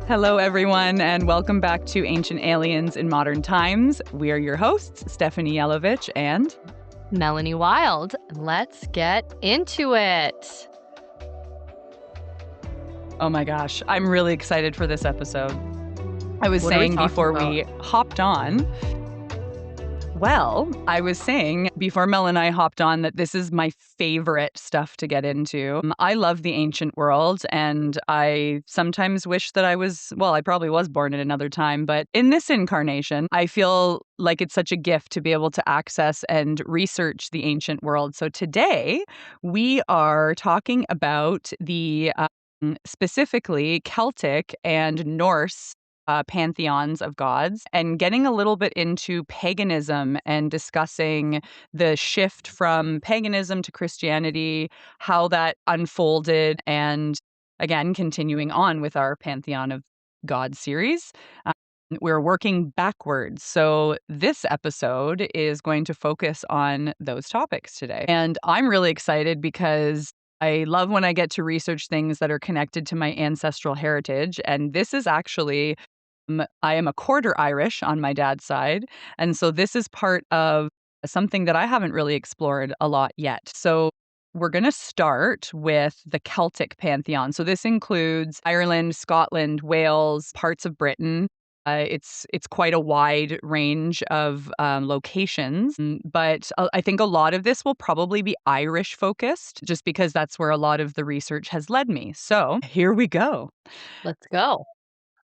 Hello, everyone, and welcome back to Ancient Aliens in Modern Times. We are your hosts, Stephanie Yelovich and Melanie Wild. Let's get into it. Oh my gosh, I'm really excited for this episode. I was What are we saying talking before about? we hopped on. I was saying before Mel and I hopped on that this is my favorite stuff to get into. I love the ancient world, and I sometimes wish that I probably was born at another time, but in this incarnation, I feel like it's such a gift to be able to access and research the ancient world. So today, we are talking about the specifically Celtic and Norse pantheons of gods and getting a little bit into paganism and discussing the shift from paganism to Christianity, how that unfolded, and again, continuing on with our Pantheon of Gods series. We're working backwards. So, this episode is going to focus on those topics today. And I'm really excited because I love when I get to research things that are connected to my ancestral heritage. And this is actually I am a quarter Irish on my dad's side, and so this is part of something that I haven't really explored a lot yet. So we're going to start with the Celtic pantheon. So this includes Ireland, Scotland, Wales, parts of Britain. It's quite a wide range of locations, but I think a lot of this will probably be Irish focused, just because that's where a lot of the research has led me. So here we go. Let's go.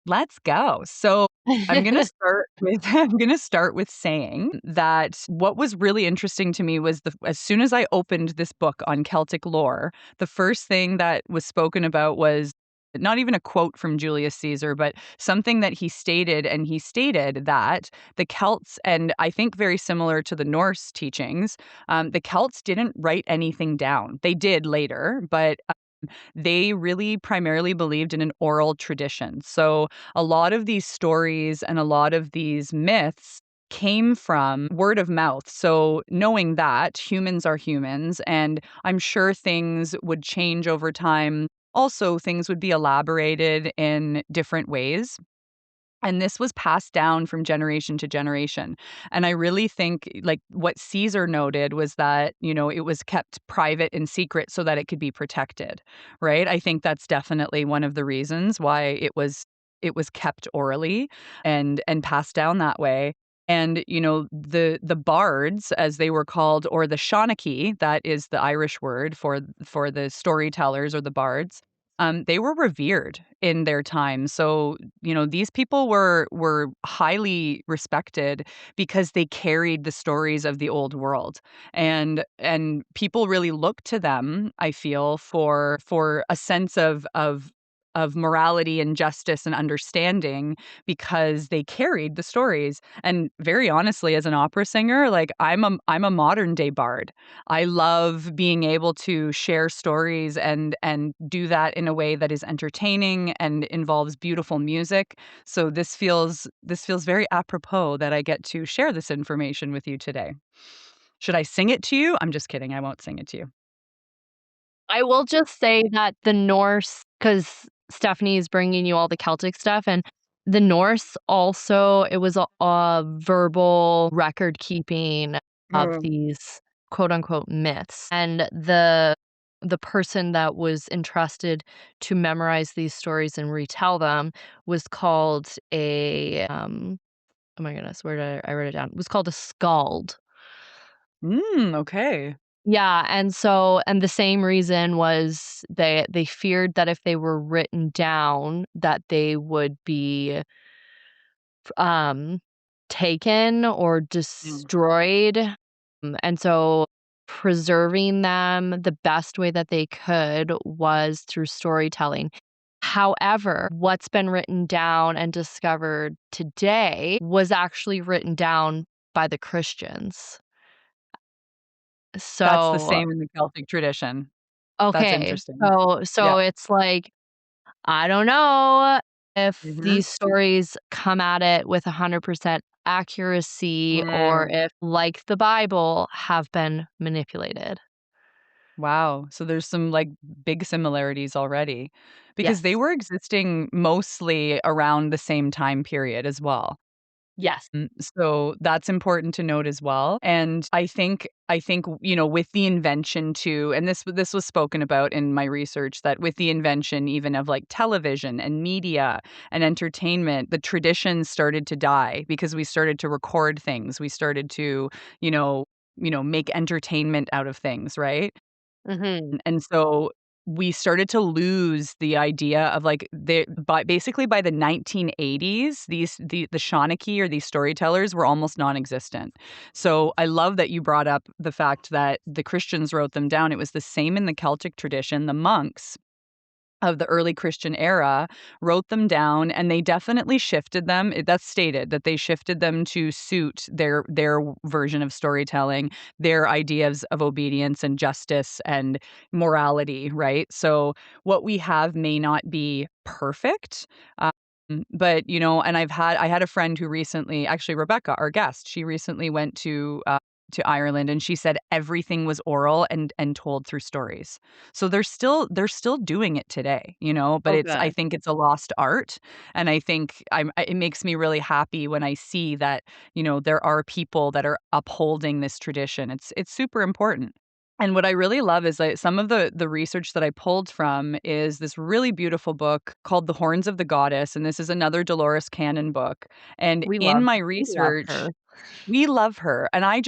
Let's go. So I'm going to start with I'm going to start with saying that what was really interesting to me was as soon as I opened this book on Celtic lore, the first thing that was spoken about was not even a quote from Julius Caesar, but something that he stated. And he stated that the Celts, and I think very similar to the Norse teachings, the Celts didn't write anything down. They did later, but they really primarily believed in an oral tradition. So a lot of these stories and a lot of these myths came from word of mouth. So knowing that humans are humans, and I'm sure things would change over time. Also, things would be elaborated in different ways. And this was passed down from generation to generation. And I really think, like, what Caesar noted was that, it was kept private and secret so that it could be protected, right? I think that's definitely one of the reasons why it was kept orally and passed down that way. And, the bards, as they were called, or the Shawnachie, that is the Irish word for the storytellers or the bards, they were revered in their time. So, these people were highly respected because they carried the stories of the old world. And people really look to them, I feel, for a sense of morality and justice and understanding because they carried the stories. And very honestly, as an opera singer, like I'm a modern day bard. I love being able to share stories and do that in a way that is entertaining and involves beautiful music. So this feels very apropos that I get to share this information with you today. Should I sing it to you? I'm just kidding. I won't sing it to you. I will just say that the Norse, because Stephanie is bringing you all the Celtic stuff, and the Norse also, it was a verbal record keeping of these quote unquote myths. And the person that was entrusted to memorize these stories and retell them was called oh my goodness, where did I wrote it down? It was called a skald. Okay. Yeah, and the same reason was they feared that if they were written down, that they would be, um, taken or Mm. destroyed, and so preserving them the best way that they could was through storytelling. However, what's been written down and discovered today was actually written down by the Christians. That's the So same in the Celtic tradition. That's okay, interesting. so Yeah. it's like, I don't know if Mhm. these stories come at it with 100% accuracy or Mm. if, like the Bible, have been manipulated. Wow. So there's some, like, big similarities already because they Yes. were existing mostly around the same time period as well. Yes. So that's important to note as well, and I think, with the invention too, and this was spoken about in my research, that with the invention even of, like, television and media and entertainment, the traditions started to die because we started to record things. We started to, you know make entertainment out of things, right? Mhm. And so we started to lose the idea of, like, basically by the 1980s, the Shawnee or these storytellers were almost non-existent. So I love that you brought up the fact that the Christians wrote them down. It was the same in the Celtic tradition. The monks of the early Christian era wrote them down, and they definitely shifted them. That's stated that they shifted them to suit their version of storytelling, their ideas of obedience and justice and morality, right? So what we have may not be perfect. But and I had a friend who recently, actually Rebecca, our guest, she recently went to Ireland, and she said everything was oral and told through stories. So they're still doing it today, but Oh, I good. think it's a lost art, and I think it makes me really happy when I see that, there are people that are upholding this tradition. It's super important. And what I really love is that some of the research that I pulled from is this really beautiful book called The Horns of the Goddess, and this is another Dolores Cannon book. And in my We love research, her. we love her, and I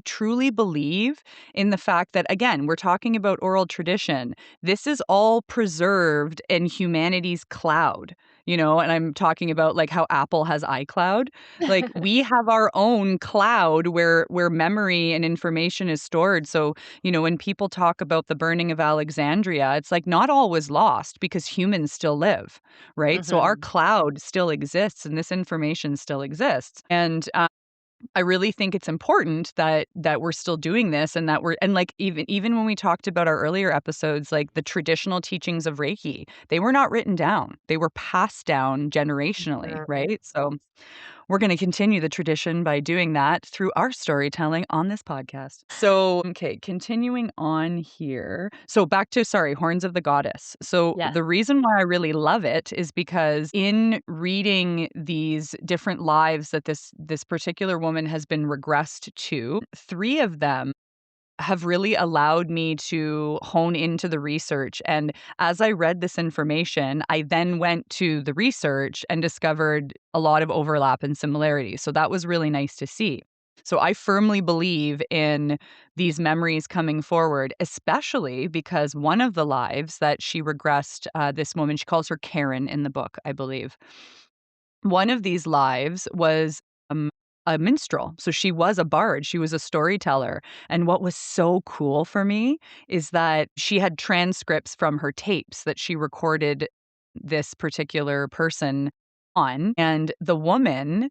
truly believe in the fact that, again, we're talking about oral tradition. This is all preserved in humanity's cloud, and I'm talking about, like, how Apple has iCloud. Like, we have our own cloud where memory and information is stored. So, when people talk about the burning of Alexandria, it's like not all was lost because humans still live, right? So our Mhm. cloud still exists and this information still exists. And I really think it's important that we're still doing this, and that like, even when we talked about our earlier episodes, like the traditional teachings of Reiki, they were not written down. They were passed down generationally, Mhm. right? So we're going to continue the tradition by doing that through our storytelling on this podcast. So, okay, continuing on here. So, back to, sorry, Horns of the Goddess. So, Yes. the reason why I really love it is because in reading these different lives that this particular woman has been regressed to, three of them have really allowed me to hone into the research. And as I read this information, I then went to the research and discovered a lot of overlap and similarities. So that was really nice to see. So I firmly believe in these memories coming forward, especially because one of the lives that she regressed, this woman, she calls her Karen in the book, I believe. One of these lives was, a minstrel, so she was a bard, she was a storyteller, and what was so cool for me is that she had transcripts from her tapes that she recorded this particular person on, and the woman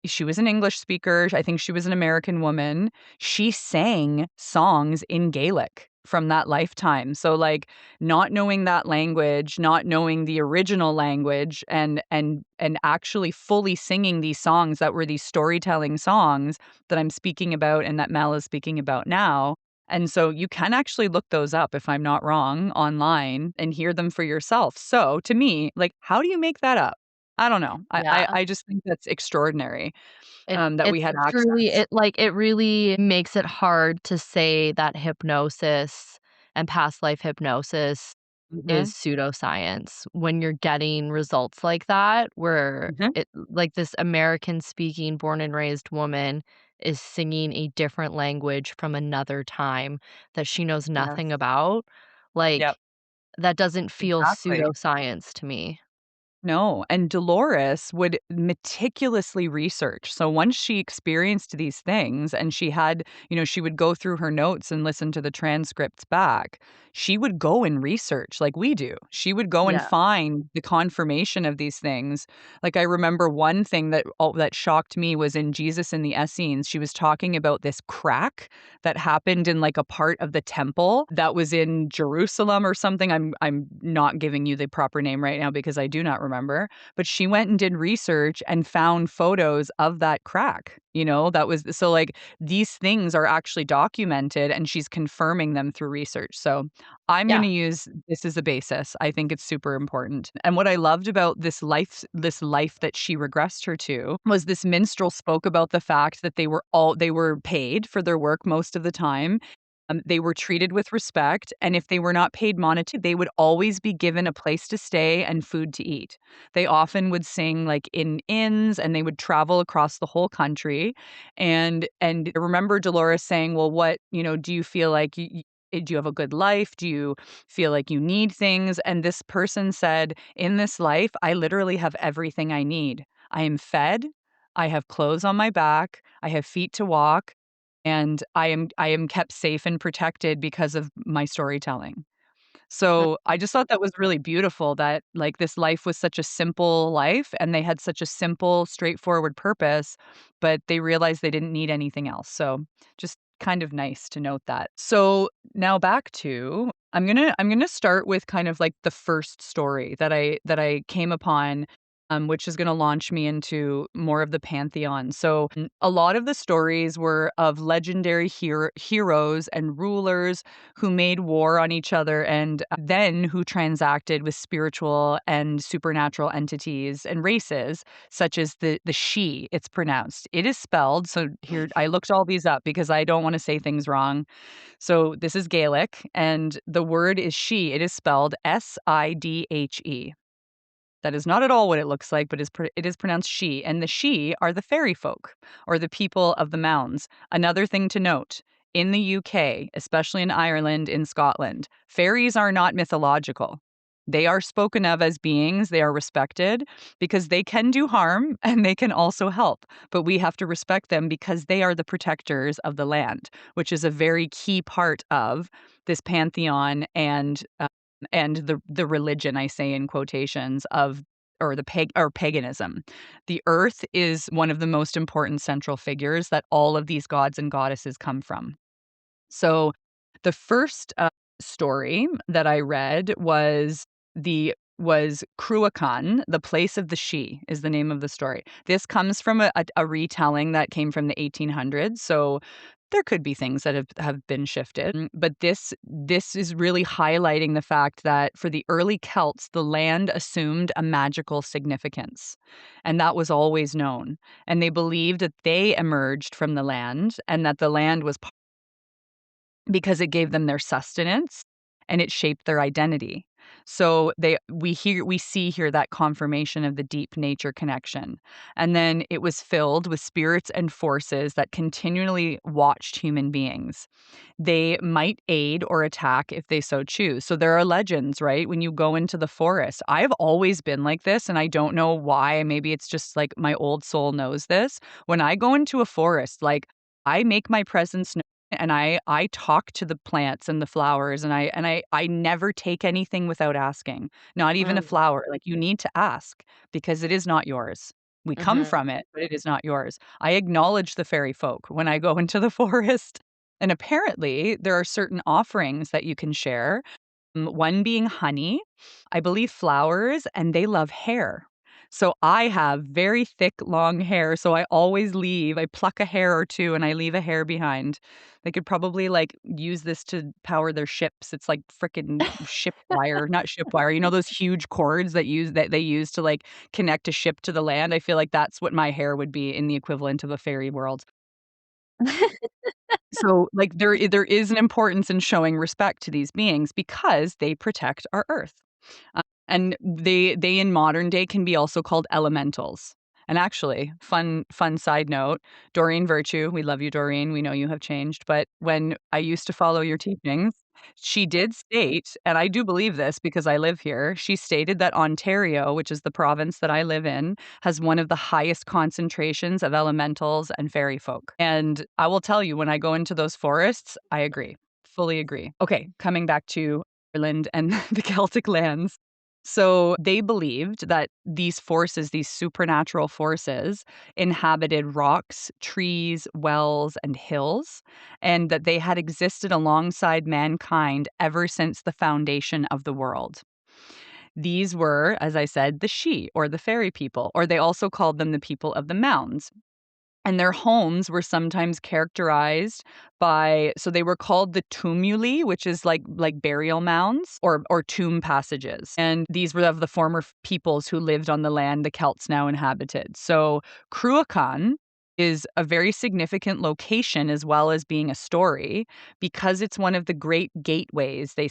she was an English speaker, I think she was an American woman, she sang songs in Gaelic from that lifetime. So, like, not knowing that language, not knowing the original language, and actually fully singing these songs that were these storytelling songs that I'm speaking about and that Mel is speaking about now. And so you can actually look those up, if I'm not wrong, online and hear them for yourself. So to me, like, how do you make that up? I don't know. Yeah. I just think that's extraordinary, It that we it's had truly access. it really makes it hard to say that hypnosis and past life hypnosis is Mhm, pseudoscience when you're getting results like that, where mhm, it like this American speaking born and raised woman is singing a different language from another time that she knows nothing yes. about. Yep, Like, that doesn't feel exactly. pseudoscience to me. No, and Dolores would meticulously research. So once she experienced these things and she had, she would go through her notes and listen to the transcripts back. She would go and research like we do. She would go and Yeah. find the confirmation of these things. Like, I remember one thing that shocked me was in Jesus and the Essenes. She was talking about this crack that happened in, like, a part of the temple that was in Jerusalem or something. I'm not giving you the proper name right now because I do not remember remember, but she went and did research and found photos of that crack, that was so, like, these things are actually documented, and she's confirming them through research, so I'm Yeah. gonna use this as a basis. I think it's super important, and what I loved about this life that she regressed her to was this minstrel spoke about the fact that they were paid for their work most of the time. They were treated with respect, and if they were not paid monetary, they would always be given a place to stay and food to eat. They often would sing, like, in inns, and they would travel across the whole country, and I remember Dolores saying, "Well, do you feel like do you have a good life? Do you feel like you need things?" And this person said, "In this life, I literally have everything I need. I am fed, I have clothes on my back, I have feet to walk, and I am kept safe and protected because of my storytelling." So, I just thought that was really beautiful that, like, this life was such a simple life, and they had such a simple, straightforward purpose, but they realized they didn't need anything else, so just kind of nice to note that. So, now back to I'm gonna start with kind of, like, the first story that I came upon, which is gonna launch me into more of the pantheon. So, a lot of the stories were of legendary heroes and rulers who made war on each other and then who transacted with spiritual and supernatural entities and races, such as the she, it's pronounced. It is spelled, so here I looked all these up because I don't want to say things wrong. So this is Gaelic, and the word is she. It is spelled Sidhe. That is not at all what it looks like, but it is pronounced she, and the she are the fairy folk, or the people of the mounds. Another thing to note, in the UK, especially in Ireland, in Scotland, fairies are not mythological. They are spoken of as beings, they are respected because they can do harm and they can also help, but we have to respect them because they are the protectors of the land, which is a very key part of this pantheon and the religion, I say in quotations, of or the paganism. The earth is one of the most important central figures that all of these gods and goddesses come from. So the first story that I read was Cruachan, the place of the she is the name of the story. This comes from a retelling that came from the 1800s. So there could be things that have been shifted, but this is really highlighting the fact that for the early Celts, the land assumed a magical significance, and that was always known. And they believed that they emerged from the land and that the land was because it gave them their sustenance and it shaped their identity. So we see here that confirmation of the deep nature connection. And then it was filled with spirits and forces that continually watched human beings. They might aid or attack if they so choose. So there are legends, right? When you go into the forest, I've always been like this, and I don't know why. Maybe it's just like my old soul knows this. When I go into a forest, like, I make my presence known, and I talk to the plants and the flowers, and I never take anything without asking. Not even a Mm, flower. Like, you need to ask because it is not yours. We come mhm. from it, but it is not yours. I acknowledge the fairy folk when I go into the forest. And apparently, there are certain offerings that you can share, one being honey, I believe flowers, and they love hair. So I have very thick, long hair, so I pluck a hair or 2 and I leave a hair behind. They could probably, like, use this to power their ships. It's like frickin' ship wire, not ship wire, those huge cords that they use to, like, connect a ship to the land? I feel like that's what my hair would be in the equivalent of a fairy world. So, like, there is an importance in showing respect to these beings because they protect our earth. And they in modern day can be also called elementals. And actually, fun side note, Doreen Virtue, we love you, Doreen. We know you have changed, but when I used to follow your teachings, she did state, and I do believe this because I live here, she stated that Ontario, which is the province that I live in, has one of the highest concentrations of elementals and fairy folk. And I will tell you, when I go into those forests, I agree. Fully agree. Okay, coming back to Ireland and the Celtic lands. So they believed that these forces, these supernatural forces, inhabited rocks, trees, wells, and hills, and that they had existed alongside mankind ever since the foundation of the world. These were, as I said, the Sidhe, or the fairy people, or they also called them the people of the mounds. And their homes were sometimes characterized by, so they were called the tumuli, which is like burial mounds or tomb passages. And these were of the former peoples who lived on the land the Celts now inhabited. So Cruachan is a very significant location as well as being a story because it's one of the great gateways they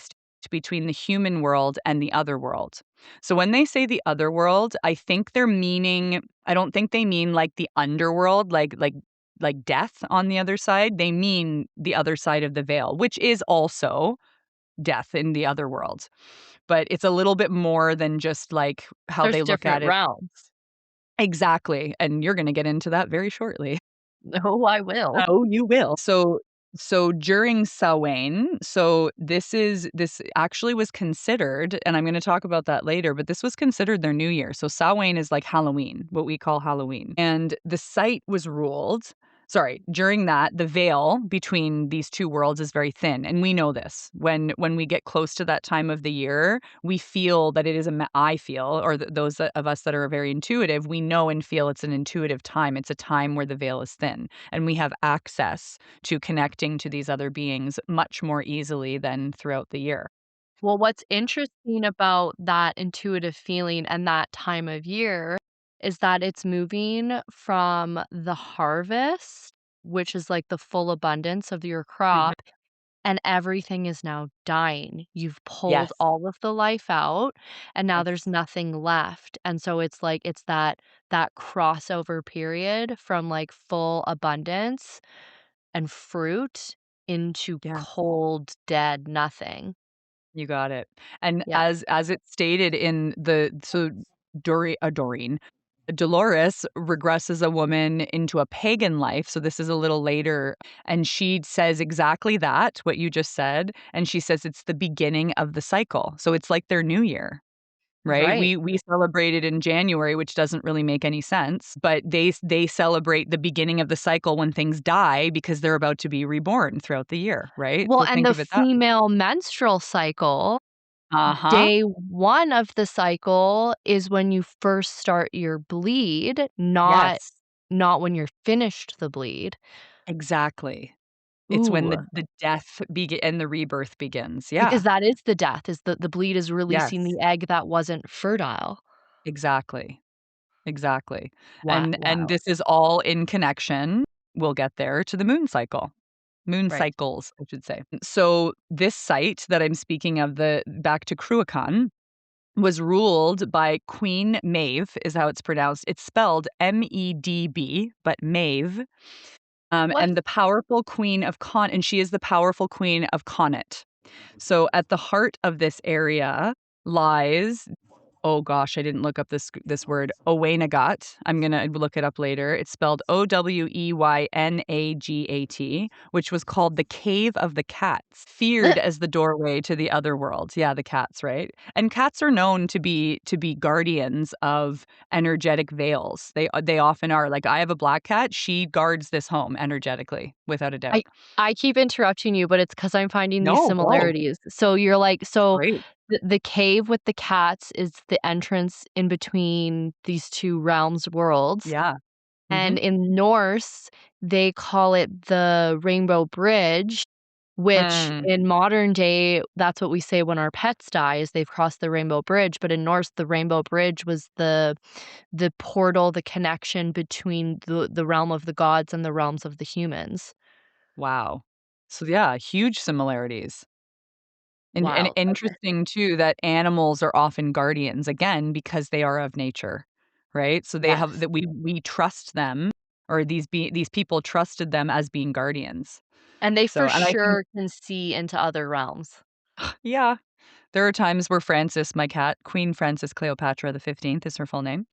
between the human world and the other world. So when they say the other world, I think they're meaning, I don't think they mean like the underworld, like death on the other side. They mean the other side of the veil, which is also death in the other world. But it's a little bit more than just like how There's they look at different it. realms. Exactly. And you're going to get into that very shortly. No, I will. Oh, you will. So during Samhain, so this actually was considered, and I'm gonna talk about that later, but this was considered their new year. So Samhain is like Halloween, what we call Halloween. And the site was ruled, sorry, during that, the veil between these two worlds is very thin. And we know this. When we get close to that time of the year, we feel that it is I feel, or those of us that are very intuitive, we know and feel it's an intuitive time. It's a time where the veil is thin and we have access to connecting to these other beings much more easily than throughout the year. Well, what's interesting about that intuitive feeling and that time of year is that it's moving from the harvest, which is like the full abundance of your Mhm. crop, and everything is now dying. You've pulled Yes. all of the life out, and now there's Yes. nothing left. And so it's like it's that crossover period from like full abundance and fruit into Yeah. cold, dead nothing. You got it. And Yeah. as it's stated in the so Doreen, Dolores regresses a woman into a pagan life. So this is a little later, and she says exactly that, what you just said, and she says it's the beginning of the cycle. So it's like their new year. Right? Right. We celebrate it in January, which doesn't really make any sense, but they celebrate the beginning of the cycle when things die because they're about to be reborn throughout the year, right? Well, So and think the of it that. female menstrual cycle, Uh-huh. day 1 of the cycle is when you first start your bleed, Yes, not when you're finished the bleed. exactly. It's when Ooh, the death and the rebirth begins. because Yeah. that is the death, is the bleed is releasing Yes, the egg that wasn't fertile. exactly. Exactly. And Wow. this is all in connection, we'll get there, to the moon cycle. Moon Right. cycles, I should say. So this site that I'm speaking of, the back to Cruachan, was ruled by Queen Maeve, is how it's pronounced. It's spelled Medb, but Maeve, What? and the powerful queen of and she is the powerful queen of Connacht. So at the heart of this area lies, oh gosh, I didn't look up this word, Oweynagat. I'm gonna look it up later. It's spelled Oweynagat, which was called the Cave of the Cats, feared as the doorway to the other world. Yeah, the cats, right? And cats are known to be guardians of energetic veils. They often are. Like I have a black cat. She guards this home energetically, without a I doubt. I keep interrupting you, but it's because 'cause I'm finding these No, go. similarities. So you're like It's so great. the cave with the cats is the entrance in between these 2 realms worlds. Yeah. And Mhm. in Norse, they call it the Rainbow Bridge, which Mm. in modern day, that's what we say when our pets die is they've crossed the Rainbow Bridge, but in Norse, the Rainbow Bridge was the portal, the connection between the realm of the gods and the realms of the humans. Wow. So yeah, huge similarities. And Wild, okay. interesting too that animals are often guardians, again, because they are of nature, right? So they have Yes, that we trust them, or these people trusted them as being guardians. and they So for and I think, sure can see into other realms. yeah, there are times where Frances, my cat, Queen Frances Cleopatra the 15th is her full name.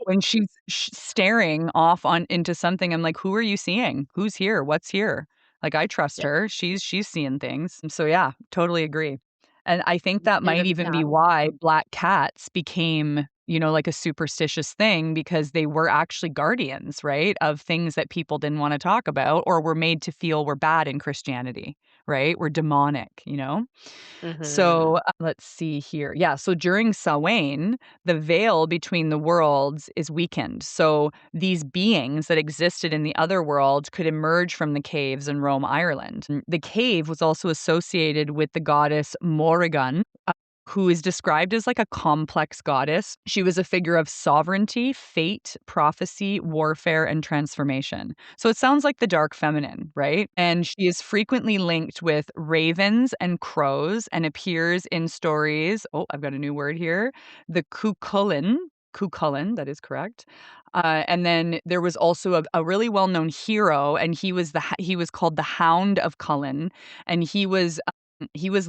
When she's staring off on into something, I'm like, "Who are you seeing? Who's here? What's here?" Like, I trust Yeah, her. She's seeing things. So, yeah, totally agree. And I think that state might of the even be cat. why black cats became, like a superstitious thing because they were actually guardians, right, of things that people didn't wanna talk about or were made to feel were bad in Christianity, right? We're demonic, you know? So, Mhm. let's see here. Yeah, so during Samhain, the veil between the worlds is weakened. So, these beings that existed in the other world could emerge from the caves and roam Ireland. The cave was also associated with the goddess Morrigan, who is described as like a complex goddess. She was a figure of sovereignty, fate, prophecy, warfare, and transformation. So it sounds like the dark feminine, right? And she is frequently linked with ravens and crows and appears in stories. Oh, I've got a new word here. The Cuchulainn. Cuchulainn, that is correct. And then there was also a really well-known hero, and he was called the Hound of Cullen, and he was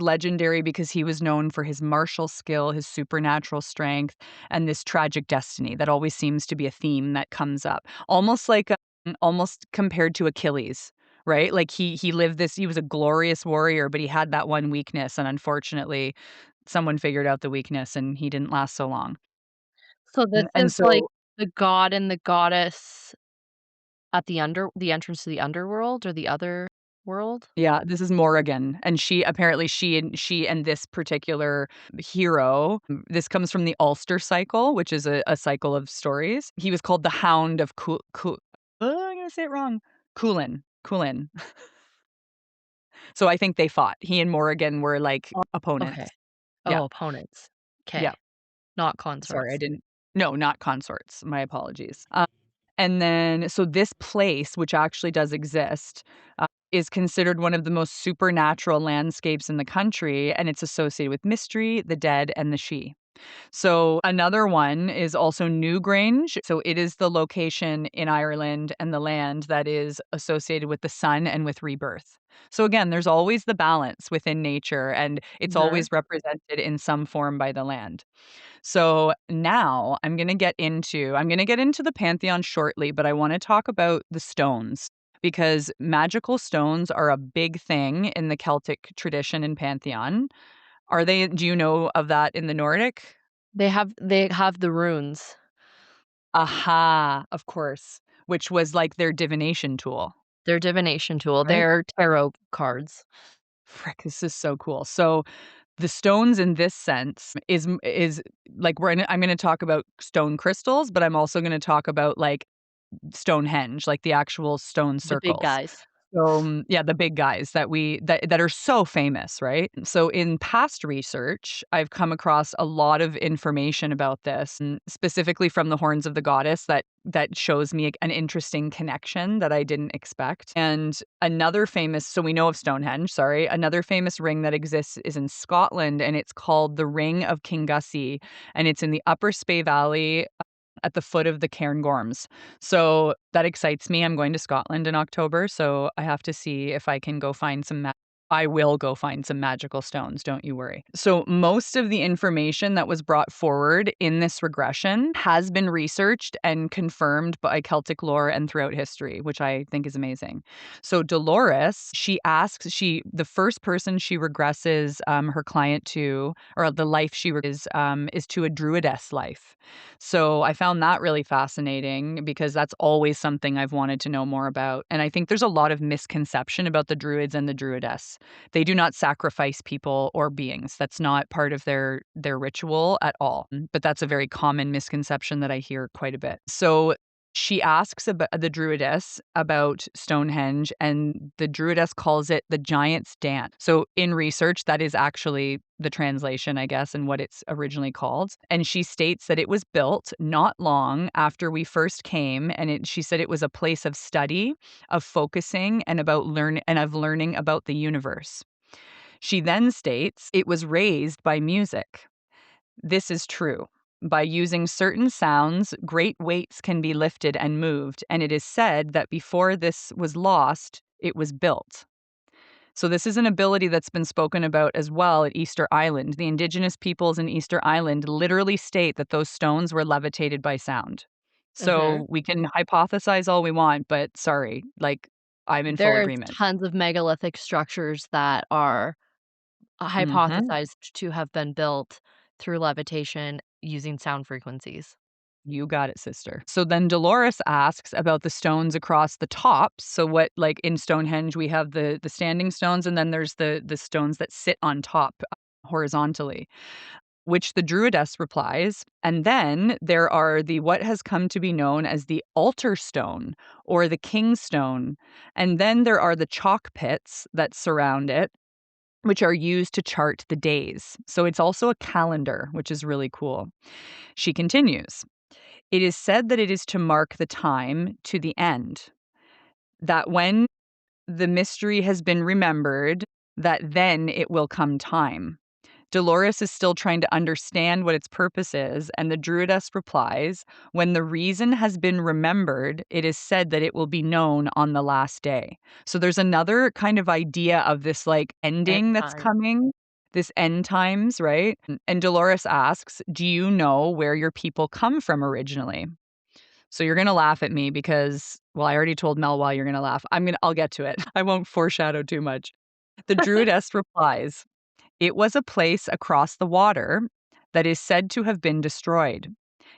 legendary because he was known for his martial skill, his supernatural strength, and this tragic destiny that always seems to be a theme that comes up. Almost compared to Achilles, right? Like he lived this he was a glorious warrior, but he had that one weakness, and unfortunately, someone figured out the weakness and he didn't last so long. So this And is like so the god and the goddess at the entrance to the underworld or the other world? yeah, this is Morrigan, and she and this particular hero this comes from the Ulster cycle, which is a cycle of stories. He was called the Hound of I'm gonna say it wrong. Coolin. So I think they fought. He and Morrigan were, like, Oh, okay. opponents. Yeah, Oh, opponents. yeah. 'Kay. Not Sorry, I consorts. didn't No, not consorts. My apologies. And then so this place, which actually does exist, is considered one of the most supernatural landscapes in the country, and it's associated with mystery, the dead, and the she. So another one is also Newgrange. So it is the location in Ireland and the land that is associated with the sun and with rebirth. So again, there's always the balance within nature, and it's Mhm. always represented in some form by the land. So now I'm going to get into the pantheon shortly, but I want to talk about the stones because magical stones are a big thing in the Celtic tradition and pantheon. Do you know of that in the Nordic? They have the runes. Aha, of course, which was like their divination tool, Their divination tool, right? their tarot cards. Frick, this is so cool. So the stones in this sense is like I'm going to talk about stone crystals, but I'm also going to talk about like Stonehenge, like the actual stone The big circles. guys. So, yeah, the big guys that are so famous, right? So in past research, I've come across a lot of information about this, and specifically from the horns of the goddess that shows me an interesting connection that I didn't expect. And so we know of Stonehenge, sorry. Another famous ring that exists is in Scotland, and it's called the Ring of Kingussy, and it's in the Upper Spey Valley at the foot of the Cairngorms. So that excites me. I'm going to Scotland in October, so I have to see if I can go find I will go find some magical stones, don't you worry. So, most of the information that was brought forward in this regression has been researched and confirmed by Celtic lore and throughout history, which I think is amazing. So, Dolores, the first person she regresses her client to, or the life is to a druidess life. So I found that really fascinating because that's always something I've wanted to know more about. And I think there's a lot of misconception about the druids and the druidess. They do not sacrifice people or beings. That's not part of their ritual at all. But that's a very common misconception that I hear quite a bit. So she asks about the druidess about Stonehenge, and the druidess calls it the giant's dance. So, in research, that is actually the translation, I guess, and what it's originally called. And she states that it was built not long after we first came, and she said it was a place of study, of focusing, and of learning about the universe. She then states it was raised by music. This is true. By using certain sounds, great weights can be lifted and moved, and it is said that before this was lost, it was built. So, this is an ability that's been spoken about as well at Easter Island. The indigenous peoples in Easter Island literally state that those stones were levitated by sound. Mhm. So, we can hypothesize all we want, but sorry, like, I'm in full There's agreement. tons of megalithic structures that are Mhm. hypothesized to have been built through levitation using sound frequencies. You got it, sister. So then Dolores asks about the stones across the tops. So what, like in Stonehenge, we have the standing stones, and then there's the stones that sit on top horizontally, which the Druidess replies. And then there are the what has come to be known as the altar stone or the king's stone. And then there are the chalk pits that surround it, which are used to chart the days. So it's also a calendar, which is really cool. She continues. It is said that it is to mark the time to the end, that when the mystery has been remembered, that then it will come time. Dolores is still trying to understand what its purpose is, and the Druidess replies, when the reason has been remembered, it is said that it will be known on the last day. So there's another kind of idea of this like End ending that's time. coming, this end times, right? And Dolores asks, do you know where your people come from originally? So you're gonna laugh at me because, well, I already told Mel why you're gonna laugh. I'll get to it. I won't foreshadow too much. The Druidess replies, it was a place across the water that is said to have been destroyed.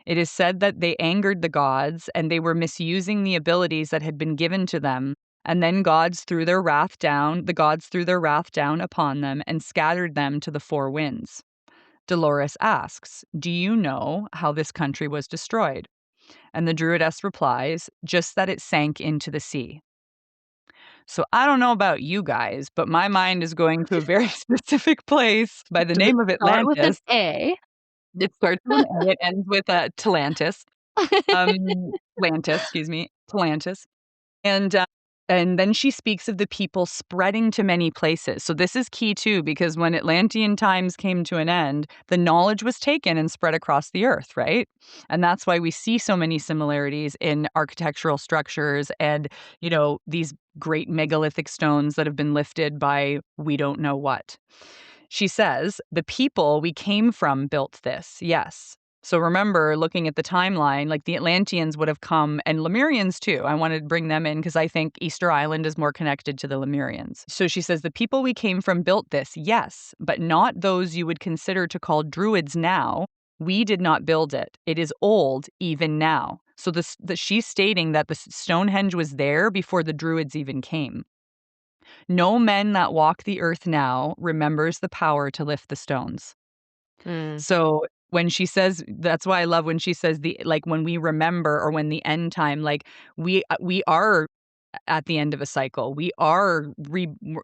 It is said that they angered the gods and they were misusing the abilities that had been given to them. And then the gods threw their wrath down upon them and scattered them to the four winds. Dolores asks, do you know how this country was destroyed? And the Druidess replies, just that it sank into the sea. So I don't know about you guys, but my mind is going to a very specific place by the Does it name of start with an Atlantis. A? It starts with an A, it ends with a Talantis. Atlantis, excuse me, Talantis. And, uh, and then she speaks of the people spreading to many places. So this is key too, because when Atlantean times came to an end, the knowledge was taken and spread across the earth, right? And that's why we see so many similarities in architectural structures and, these great megalithic stones that have been lifted by we don't know what. She says, the people we came from built this, yes. So remember, looking at the timeline, like the Atlanteans would have come, and Lemurians too. I wanted to bring them in because I think Easter Island is more connected to the Lemurians. So she says, the people we came from built this, yes, but not those you would consider to call Druids now. We did not build it. It is old even now. So she's stating that the Stonehenge was there before the Druids even came. No men that walk the earth now remembers the power to lift the stones. Mm, So when she says, that's why I love when she says when we remember or when the end time, like we are at the end of a cycle. We are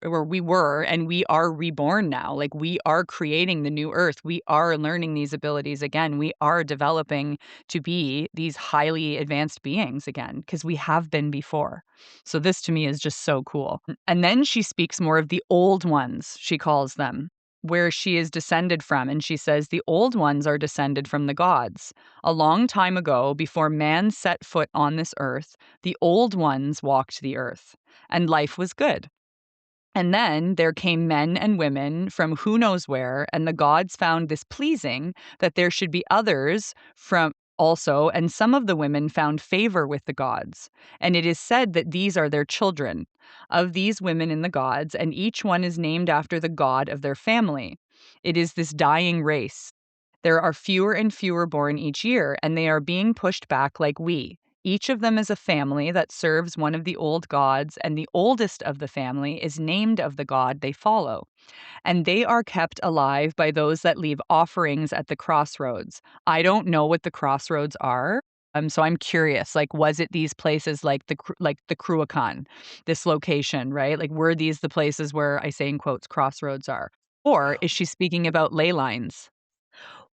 or we were and we are reborn now. Like we are creating the new earth. We are learning these abilities again. We are developing to be these highly advanced beings again because we have been before. So this to me is just so cool. And then she speaks more of the old ones, she calls them, where she is descended from. And she says the old ones are descended from the gods. A long time ago, before man set foot on this earth, the old ones walked the earth, and life was good. And then there came men and women from who knows where, and the gods found this pleasing that there should be others from also, and some of the women found favor with the gods. And it is said that these are their children of these women and the gods, and each one is named after the god of their family. It is this dying race. There are fewer and fewer born each year, and they are being pushed back like we. Each of them is a family that serves one of the old gods, and the oldest of the family is named of the god they follow. And they are kept alive by those that leave offerings at the crossroads. I don't know what the crossroads are. So I'm curious, like, was it these places like the Cruachan, this location, right? Like, were these the places where I say in quotes crossroads are? Or is she speaking about ley lines?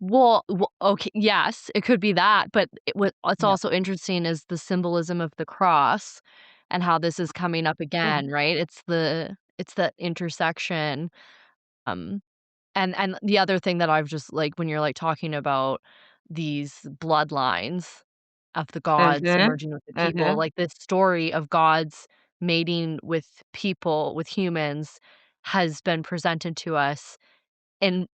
well, okay, yes, it could be that, but what's Yeah. also interesting is the symbolism of the cross and how this is coming up Oh, again, right? It's the intersection, um, and the other thing that I've just like, when you're, like, talking about these bloodlines of the gods mhm, merging with the people, mhm. like, this story of gods mating with people, with humans, has been presented to us in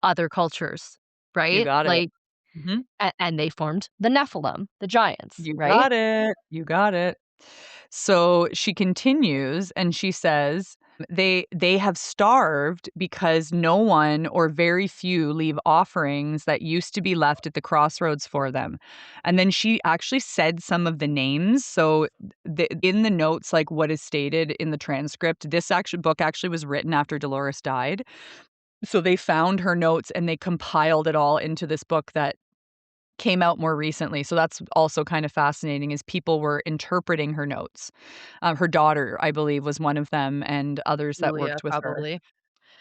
other cultures, You right? got it. Like, Mhm. and they formed the Nephilim, the giants, You right? got it. You got it. So she continues and she says, they have starved because no one or very few leave offerings that used to be left at the crossroads for them. And then she actually said some of the names. So in the notes, like what is stated in the transcript, this actual book actually was written after Dolores died. So they found her notes and they compiled it all into this book that came out more recently. So that's also kind of fascinating is people were interpreting her notes. Her daughter, I believe, was one of them and others that Julia, worked with her. probably.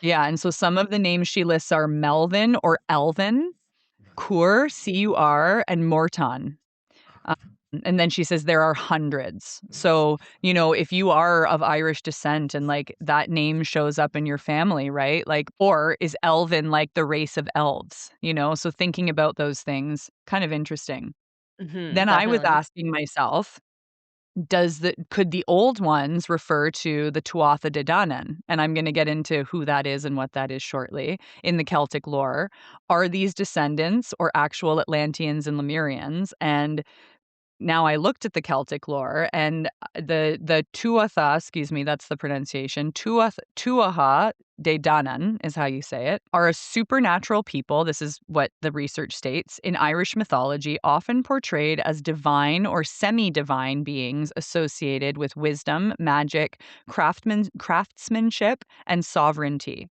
Yeah, and so some of the names she lists are Melvin or Elvin, Cur, C-U-R, and Morton. Um, and then she says there are hundreds. So, if you are of Irish descent and like that name shows up in your family, right? Like, or is Elven like the race of elves, So thinking about those things, kind of interesting. Mhm, Then I was definitely. asking myself, could the old ones refer to the Tuatha Dé Danann? And I'm going to get into who that is and what that is shortly in the Celtic lore. Are these descendants or actual Atlanteans and Lemurians? And now I looked at the Celtic lore and the Tuatha, excuse me, that's the pronunciation. Tuatha De Danann is how you say it, are a supernatural people. This is what the research states in Irish mythology, often portrayed as divine or semi-divine beings associated with wisdom, magic, craftsmanship, and sovereignty.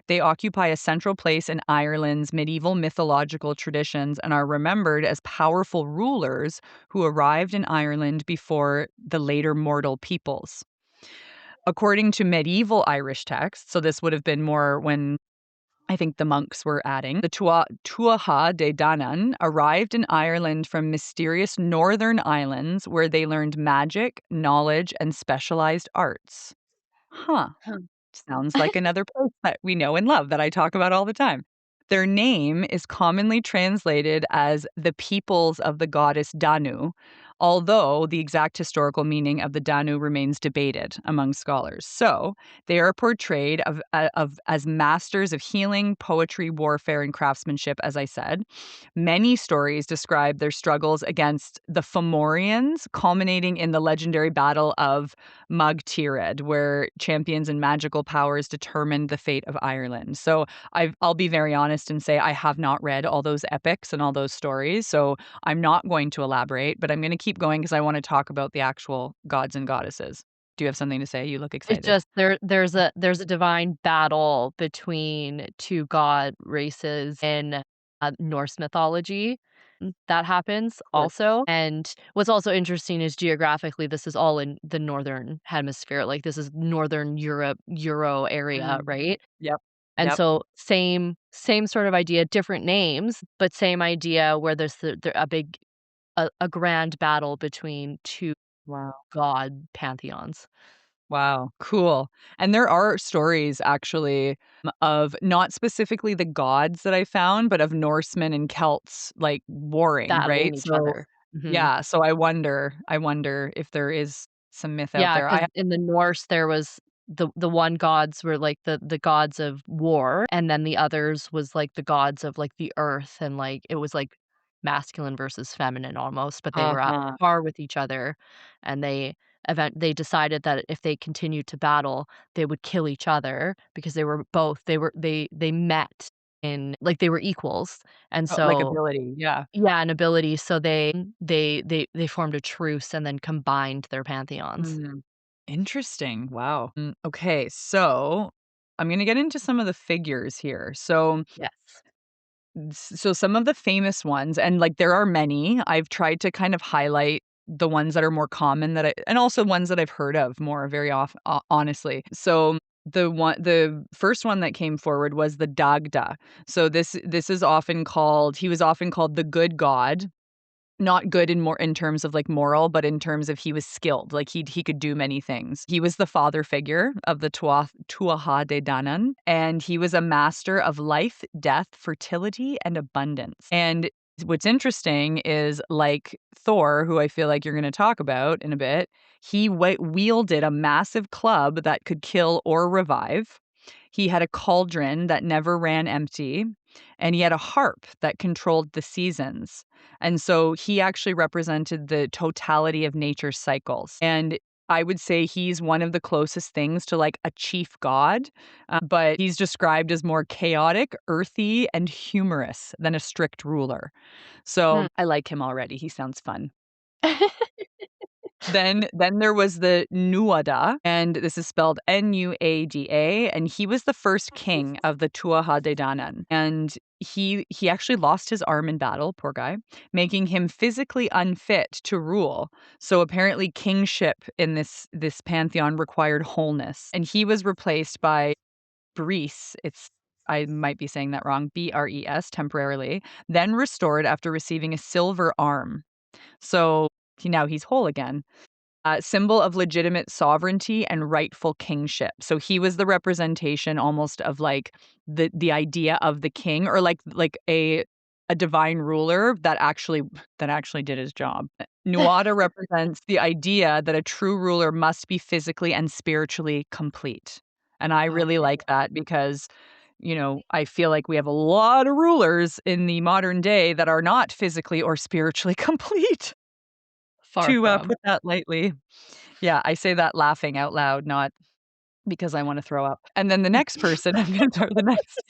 They occupy a central place in Ireland's medieval mythological traditions and are remembered as powerful rulers who arrived in Ireland before the later mortal peoples. According to medieval Irish texts, so this would have been more when I think the monks were adding, the Tuatha De Danann arrived in Ireland from mysterious northern islands where they learned magic, knowledge, and specialized arts. Huh. Huh. Sounds like another place that we know and love that I talk about all the time. Their name is commonly translated as the peoples of the goddess Danu, although the exact historical meaning of the Danu remains debated among scholars. So they are portrayed of as masters of healing, poetry, warfare, and craftsmanship, as I said. Many stories describe their struggles against the Fomorians, culminating in the legendary battle of Mug Tyrred, where champions and magical powers determined the fate of Ireland. So I'll be very honest and say I have not read all those epics and all those stories. So I'm not going to elaborate, but I'm going to keep going because I want to talk about the actual gods and goddesses. Do you have something to say? You look It's excited. just there's a divine battle between 2 god races in, Norse mythology that happens Of course. also, and what's also interesting is geographically, this is all in the Northern Hemisphere, like, this is Northern Europe, Euro area, Mm. right? Yep. And Yep. so same sort of idea, different names, but same idea where there's a big a grand battle between 2 Wow. god pantheons. Wow, cool. And there are stories actually of not specifically the gods that I found, but of Norsemen and Celts like warring, Battling right? each So other. Mhm. yeah, so I wonder if there is some myth out Yeah, there. because in the Norse, there was the one gods were, like, the gods of war, and then the others was, like, the gods of, like, the earth, and, like, it was, like, masculine versus feminine almost, but they were at Uh-huh. par with each other, and they decided that if they continued to battle, they would kill each other because they met in like, they were equals, and Like so ability, yeah. yeah, an ability, so they formed a truce and then combined their pantheons. Mm. Interesting. Wow. Okay, so I'm gonna get into some of the figures here. Yes. So some of the famous ones, and like there are many, I've tried to kind of highlight the ones that are more common and also ones that I've heard of more very often, honestly. So the first one that came forward was the Dagda. So this is often called he was often called the good god, not good in terms of, like, moral, but in terms of he was skilled, like, he could do many things. He was the father figure of the Tuatha Dé Danann, and he was a master of life, death, fertility, and abundance. And what's interesting is, like Thor, who I feel like you're gonna talk about in a bit, he wielded a massive club that could kill or revive. He had a cauldron that never ran empty, and he had a harp that controlled the seasons. And so he actually represented the totality of nature's cycles. And I would say he's one of the closest things to like a chief god, but he's described as more chaotic, earthy, and humorous than a strict ruler. So Hmm. I like him already. He sounds fun. Then there was the Nuada, and this is spelled Nuada, and he was the first king of the Tuatha Dé Danann. And he actually lost his arm in battle, poor guy, making him physically unfit to rule. So apparently kingship in this pantheon required wholeness. And he was replaced by Brees. It's I might be saying that wrong, Bres temporarily, then restored after receiving a silver arm. So now he's whole again, symbol of legitimate sovereignty and rightful kingship. So he was the representation almost of like the idea of the king, or like a divine ruler that actually did his job. Nuada represents the idea that a true ruler must be physically and spiritually complete. And I really Okay. like that because I feel like we have a lot of rulers in the modern day that are not physically or spiritually complete, Far to from. put that lightly. Yeah, I say that laughing out loud, not because I wanna throw up. And then the next person I'm gonna start the next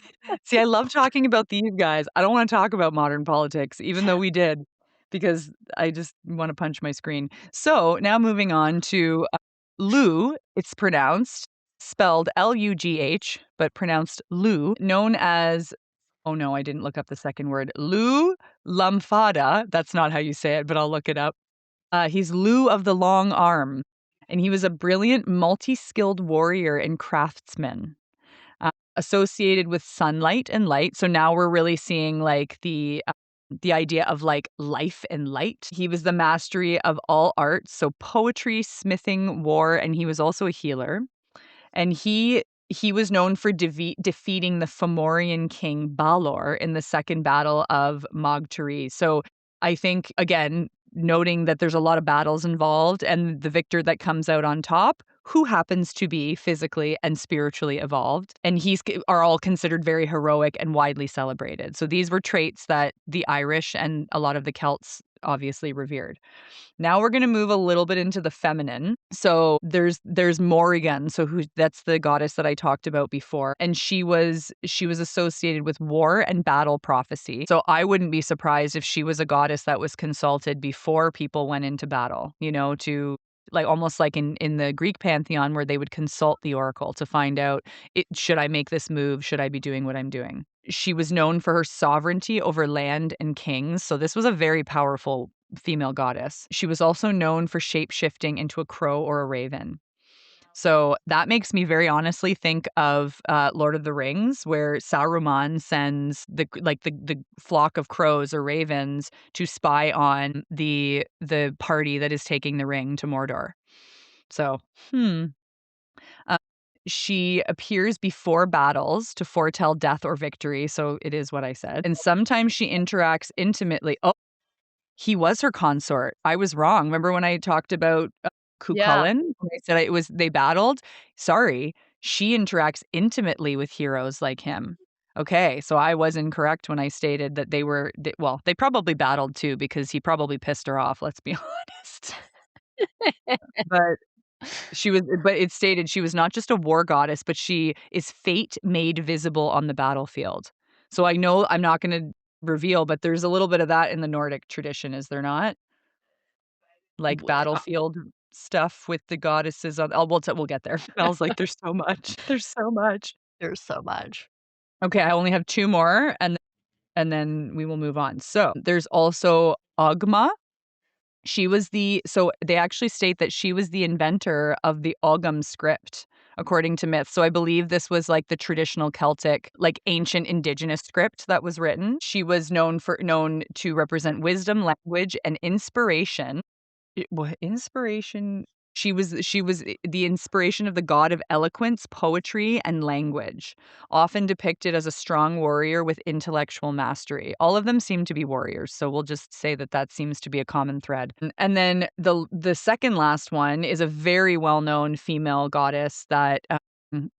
see, I love talking about these guys. I don't wanna talk about modern politics, even though we did, because I just wanna punch my screen. So, now moving on to, Lu, it's pronounced, spelled Lugh, but pronounced Lu, known as oh, no, I didn't look up the second word. Lu Lamfada, that's not how you say it, but I'll look it up. He's Lu of the Long Arm, and he was a brilliant, multi-skilled warrior and craftsman, associated with sunlight and light. So now we're really seeing like the idea of like life and light. He was the mastery of all arts, so poetry, smithing, war, and he was also a healer. And he was known for defeating the Fomorian king Balor in the second battle of Mogtari. So I think, again, noting that there's a lot of battles involved and the victor that comes out on top, who happens to be physically and spiritually evolved, and he's are all considered very heroic and widely celebrated. So these were traits that the Irish and a lot of the Celts obviously revered. Now we're gonna move a little bit into the feminine. So there's Morrigan, so who that's the goddess that I talked about before, and she was associated with war and battle prophecy. So I wouldn't be surprised if she was a goddess that was consulted before people went into battle, to like almost like in the Greek pantheon where they would consult the oracle to find out should I make this move? Should I be doing what I'm doing? She was known for her sovereignty over land and kings. So this was a very powerful female goddess. She was also known for shape-shifting into a crow or a raven. So that makes me very honestly think of Lord of the Rings, where Saruman sends the flock of crows or ravens to spy on the party that is taking the ring to Mordor. So, uh, she appears before battles to foretell death or victory. So it is what I said. And sometimes she interacts intimately. Oh, he was her consort. I was wrong. Remember when I talked about, Yeah. Cuchulainn? When I said it was they battled? Sorry, she interacts intimately with heroes like him. Okay, so I was incorrect when I stated that they probably battled too because he probably pissed her off, let's be honest. But but it stated she was not just a war goddess, but she is fate made visible on the battlefield. So I know I'm not gonna reveal, but there's a little bit of that in the Nordic tradition, is there not? Like W battlefield stuff with the goddesses on we'll get there. I was like, "There's so much. There's so much." There's so much. Okay, I only have 2 more, and then we will move on. So, there's also Ogma. So they actually state that she was the inventor of the Ogham script, according to myth. So I believe this was like the traditional Celtic, like ancient indigenous script that was written. She was known to represent wisdom, language, and inspiration. Inspiration she was the inspiration of the god of eloquence, poetry, and language, often depicted as a strong warrior with intellectual mastery. All of them seem to be warriors, so we'll just say that that seems to be a common thread. And then the second last one is a very well-known female goddess that,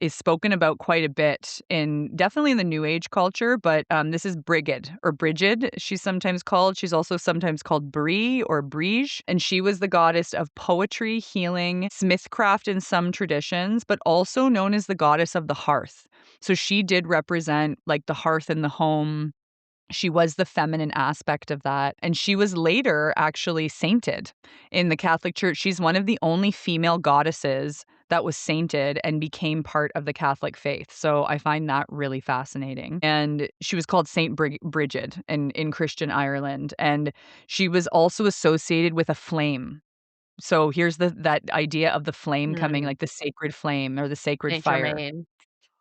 is spoken about quite a bit in definitely in the New Age culture, but this is Brigid or Brigid. She's sometimes called. She's also sometimes called Brie or Brige, and she was the goddess of poetry, healing, smithcraft in some traditions, but also known as the goddess of the hearth. So she did represent like the hearth in the home. She was the feminine aspect of that, and she was later actually sainted in the Catholic Church. She's one of the only female goddesses that was sainted and became part of the Catholic faith. So I find that really fascinating. And she was called Saint Brigid in Christian Ireland, and she was also associated with a flame. So here's that idea of the flame coming, Mm, like the sacred flame or the sacred Saint fire. Germain.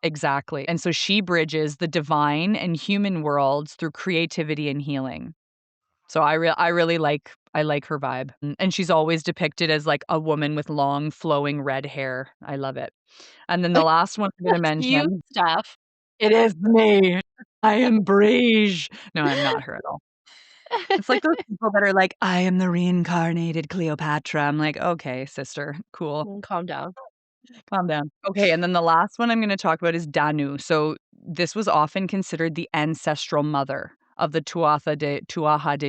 Exactly, and so she bridges the divine and human worlds through creativity and healing. So I really I like her vibe, and she's always depicted as, like, a woman with long flowing red hair. I love it. And then the last one I'm gonna That's you, mention, Steph. it is me. I am Brige. No, I'm not her at all. It's like those people that are like, "I am the reincarnated Cleopatra." I'm like, "Okay, sister, cool." Calm down. Calm down. Okay, and then the last one I'm gonna talk about is Danu. So this was often considered the ancestral mother of the Tuatha Dé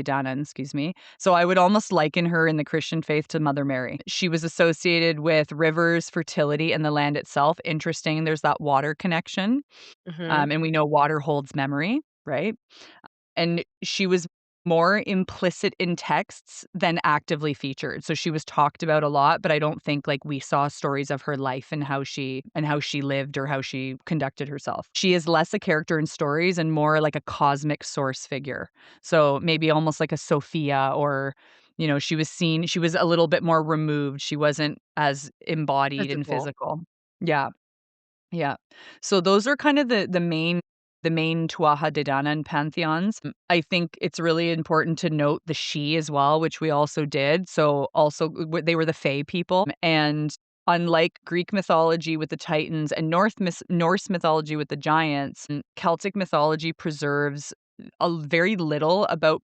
Danann, excuse me. So I would almost liken her in the Christian faith to Mother Mary. She was associated with rivers, fertility, and the land itself. Interesting, there's that water connection. Mhm. And we know water holds memory, right? And she was more implicit in texts than actively featured. So she was talked about a lot, but I don't think like we saw stories of her life and how she lived or how she conducted herself. She is less a character in stories and more like a cosmic source figure. So maybe almost like a Sophia or she was a little bit more removed. She wasn't as embodied and Physical. physical. Yeah. Yeah. So those are kind of the main Tuatha Dé Danann pantheons. I think it's really important to note the She as well, which we also did. So also they were the Fae people, and unlike Greek mythology with the Titans and Norse mythology with the giants, Celtic mythology preserves a very little about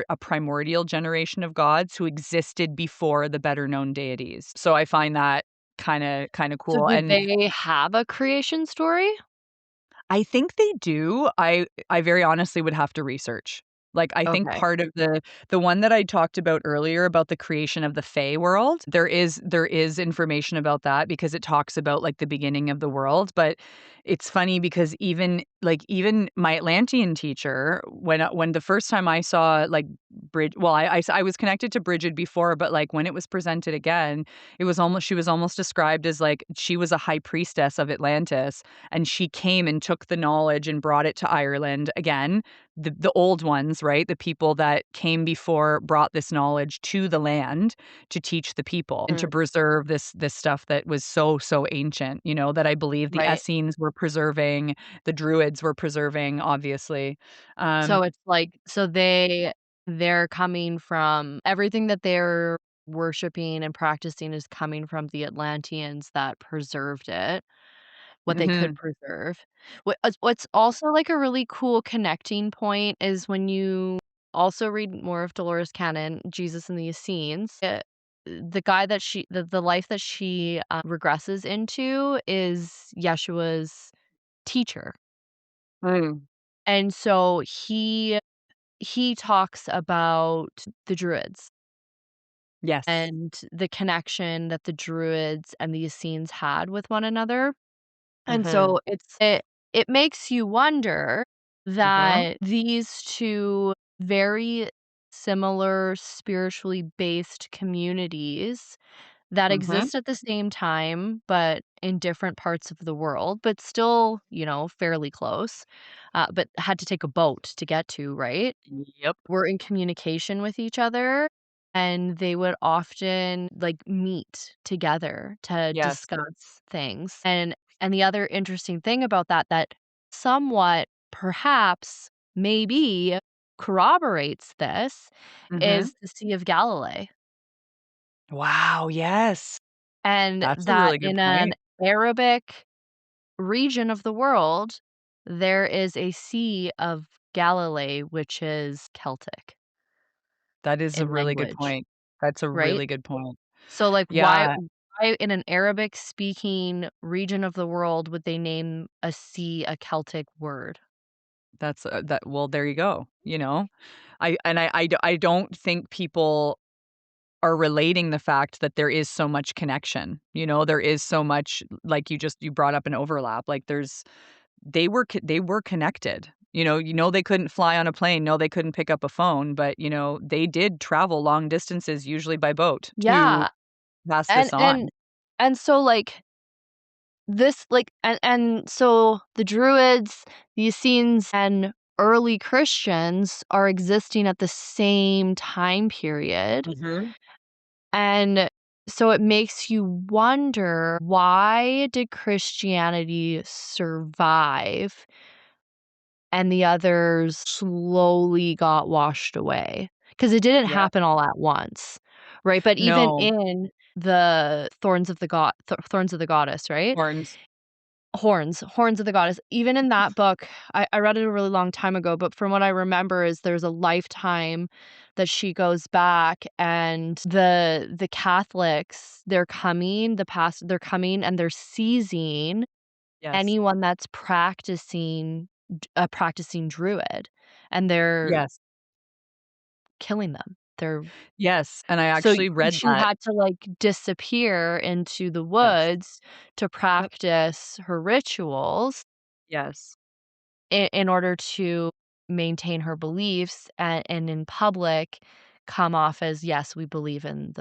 a primordial generation of gods who existed before the better known deities. So I find that kind of So cool. do And they have a creation story? I think they do. I very honestly would have to research. Like, I think Okay. part of the one that I talked about earlier about the creation of the Fey world, there is information about that because it talks about, like, the beginning of the world, but it's funny because even my Atlantean teacher, when the first time I saw, like, I was connected to Bridget before, but, like, when it was presented again, it was almost she was almost described as, like, she was a high priestess of Atlantis, and she came and took the knowledge and brought it to Ireland. Again, the old ones, right? The people that came before brought this knowledge to the land to teach the people and to Mm, preserve this stuff that was so ancient, that I believe the right. Essenes were preserving, the Druids were preserving, obviously. Um, So it's like they're coming from everything that they're worshiping and practicing is coming from the Atlanteans that preserved it, what they could mhm, preserve. What's also, like, a really cool connecting point is when you also read more of Dolores Cannon, Jesus and the Essenes, the guy that the life that she, regresses into is Yeshua's teacher, mm, and so he talks about the Druids yes. and the connection that the Druids and the Essenes had with one another. And Mhm, so it makes you wonder mhm, that these 2 very similar spiritually based communities that mhm. exist at the same time, but in different parts of the world, but still, fairly close, but had to take a boat to get to, right? Yep. Were in communication with each other, and they would often, like, meet together to Yes. discuss things, and the other interesting thing about that somewhat, perhaps, maybe corroborates this, Mhm. is the Sea of Galilee, Wow, yes. and That's a that really good in an point. Arabic region of the world, there is a Sea of Galilee, which is Celtic That is a in really good language, point. That's a right? really good point. So, like, why Yeah. why in an Arabic-speaking region of the world would they name a sea a Celtic word? That's, that well, there you go, you know? I don't think people are relating the fact that there is so much connection, you know? There is so much, like, you brought up an overlap, like, they were connected, they couldn't fly on a plane, no, they couldn't pick up a phone, but, they did travel long distances, usually by boat, to Yeah, pass and this on. and and so, like, this, like and so the Druids, the Essenes, and early Christians are existing at the same time period, Mhm. and so it makes you wonder, why did Christianity survive and the others slowly got washed away? Because it didn't Yeah. happen all at once, right? But even No. in the Thorns of the Goddess, right? Horns. Horns of the Goddess. Even in that book, I read it a really long time ago, but from what I remember is there's a lifetime that she goes back, and the Catholics, they're coming and they're seizing Yes. anyone that's practicing druid, and they're Yes. killing them. They're Yes, and I So actually read she that. had to, like, disappear into the Yes. woods to Yep. practice her rituals Yes. in order to maintain her beliefs, and in public come off as, "Yes, we believe in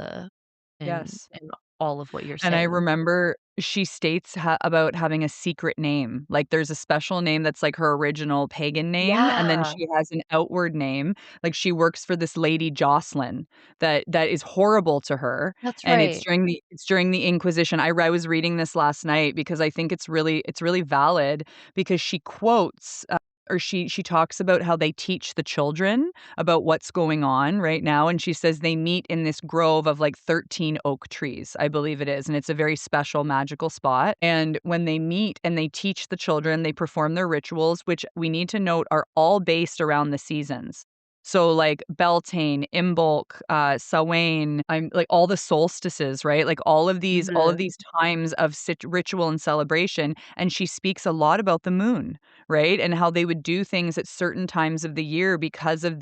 Yes. in all of what you're And I saying." remember she states about having a secret name, like, there's a special name that's, like, her original pagan name, and then Yeah, she has an outward name, like, she works for this lady Jocelyn that is horrible to her, that's and right. it's during the Inquisition. I was reading this last night because I think it's really valid because she quotes, or she talks about how they teach the children about what's going on right now, and she says they meet in this grove of, like, 13 oak trees, I believe it is, and it's a very special magical spot, and when they meet and they teach the children, they perform their rituals, which we need to note are all based around the seasons. So, like, Beltane, Imbolc, Samhain, I'm like, all the solstices, right? Like, all of Mhm. these times of ritual and celebration, and she speaks a lot about the moon, right? And how they would do things at certain times of the year because of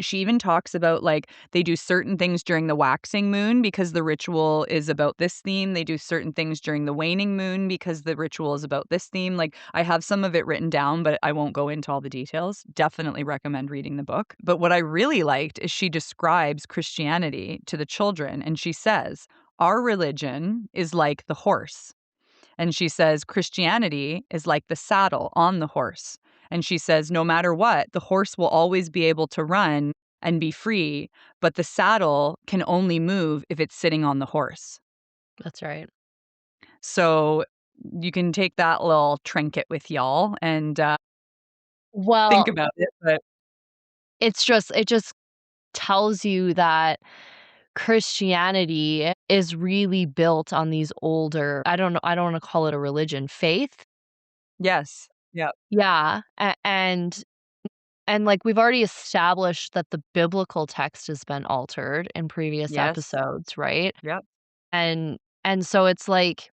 she even talks about, like, they do certain things during the waxing moon because the ritual is about this theme. They do certain things during the waning moon because the ritual is about this theme. Like, I have some of it written down, but I won't go into all the details. Definitely recommend reading the book. But what I really liked is she describes Christianity to the children, and she says, "Our religion is like the horse." And she says, "Christianity is like the saddle on the horse." And she says, "No matter what, the horse will always be able to run and be free, but the saddle can only move if it's sitting on the horse." That's right. So you can take that little trinket with y'all and think Well, about it. But it just tells you that Christianity is really built on these older, I don't wanna call it a religion, faith? yes, yeah, Yeah, and, like, we've already established that the biblical text has been altered in previous yes, episodes, right? yep, And and so it's like,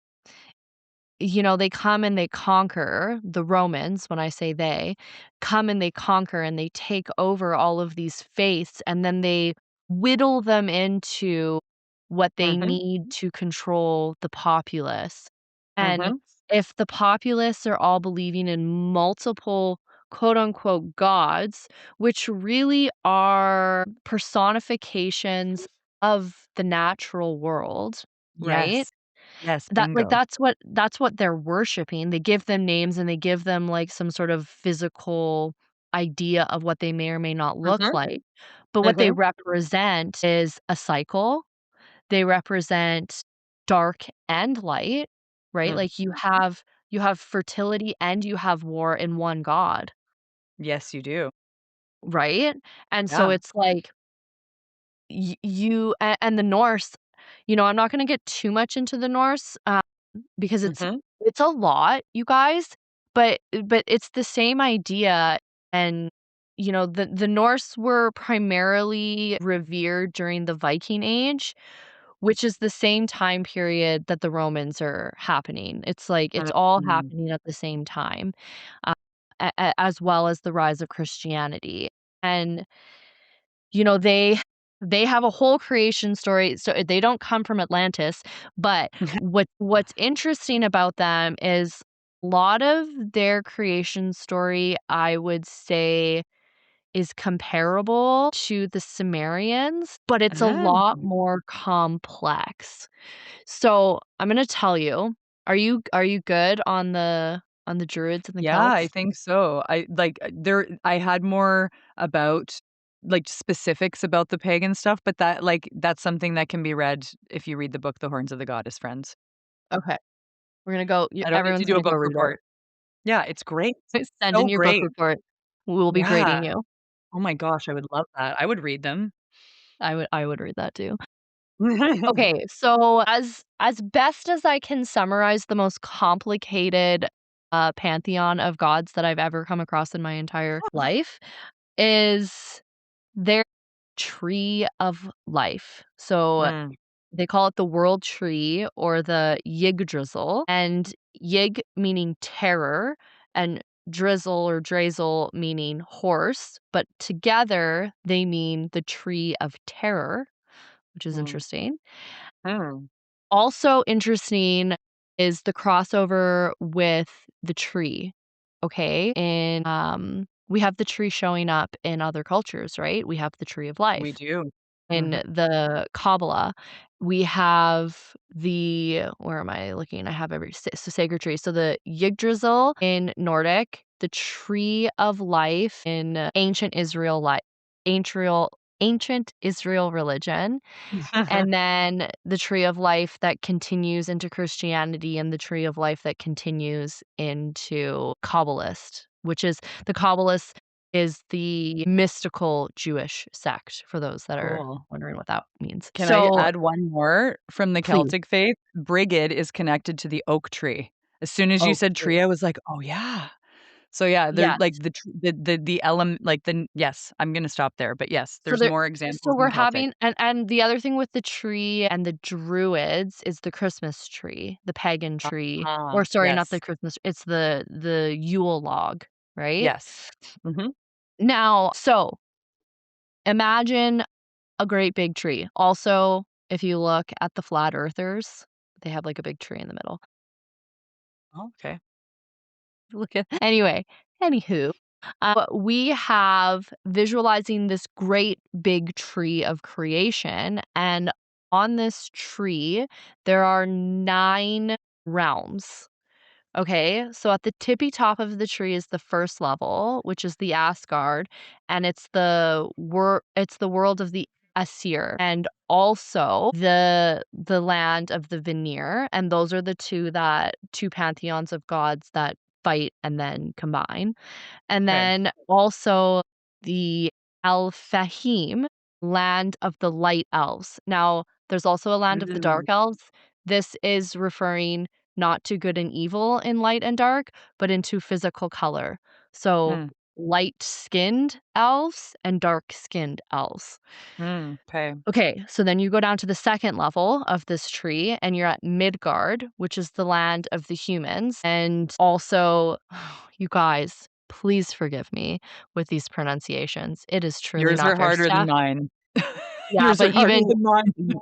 they come and they conquer, the Romans, when I say they, come and they conquer and they take over all of these faiths, and then they whittle them into what they mhm, need to control the populace. And mhm, if the populace are all believing in multiple quote unquote gods, which really are personifications of the natural world, right? yes, yes, bingo, That's what they're worshiping. They give them names and they give them, like, some sort of physical idea of what they may or may not look mhm, like, but what they mhm, represent is a cycle. They represent dark and light, right? mhm, Like, you have fertility and you have war in one god, yes, you do, right? And so yeah, it's like, and the Norse, I'm not gonna get too much into the Norse, because mhm, it's a lot, you guys, but it's the same idea, and, the Norse were primarily revered during the Viking Age, which is the same time period that the Romans are happening. It's like it's all Mm. happening at the same time, uh, as well as the rise of Christianity. And they have a whole creation story, so they don't come from Atlantis, but what's interesting about them is a lot of their creation story, I would say, is comparable to the Sumerians, but it's a Oh. lot more complex. So, I'm gonna tell you, are you good on the Druids and the Yeah, I Celts? think so. I had more about, like, specifics about the pagan stuff, but that's something that can be read if you read the book The Horns of the Goddess Friends. Okay. We're gonna go I don't need to everyone's do a gonna go book read it. report. Yeah, it's great. Send in So your book great. report. We will be grading Yeah. you. Oh my gosh, I would love that. I would read them. I would read that too. Okay, so as best as I can summarize the most complicated, pantheon of gods that I've ever come across in my entire life is their tree of life. So Mm, they call it the World Tree or the Yggdrasil, and Yig meaning terror, and drizzle or drazel meaning horse, but together they mean the tree of terror, which is mm, interesting. mm. Also interesting is the crossover with the tree, okay? And, we have the tree showing up in other cultures, right? We have the tree of We life. do. In Mhm. the Kabbalah, we have the where am I looking? I have every so sacred tree. So the Yggdrasil in Nordic, the tree of life in ancient ancient Israel religion, and then the tree of life that continues into Christianity and the tree of life that continues into Kabbalist, which is the Kabbalist is the mystical Jewish sect for those that are Cool. wondering what that means. Can I So, add one more from the please, Celtic faith? Brigid is connected to the oak tree. As soon as you oak said tree. tree, I was like, "Oh, yeah." So, yeah, there's, Yes. like, the element like, the yes, I'm gonna stop there, but yes, So there's there more so examples we're in Celtic. having and the other thing with the tree and the Druids is the Christmas tree, the pagan tree, or sorry, not the Yes. Christmas, it's the Yule log, right? Yes. Mhm. Now, so imagine a great big tree. Also, if you look at the flat earthers, they have, like, a big tree in the middle. Okay. Look at anyway, anywho, we have visualizing this great big tree of creation, and on this tree, there are 9 realms. Okay, so at the tippy top of the tree is the first level, which is the Asgard, and it's the world of the Aesir, and also the land of the Vanir, and those are the two pantheons of gods that fight and then combine. And Okay. then also the Alfahim, land of the light elves. Now, there's also a land of the dark Ooh. elves. This is referring not to good and evil in light and dark, but into physical color. So, Mm, light-skinned elves and dark-skinned elves. 'kay. Okay, so then you go down to the second level of this tree, and you're at Midgard, which is the land of the humans. And also, you guys, please forgive me with these pronunciations. It is truly Yours not are fair. harder than Steph, mine. yeah, Yours but are harder even than mine. mhm,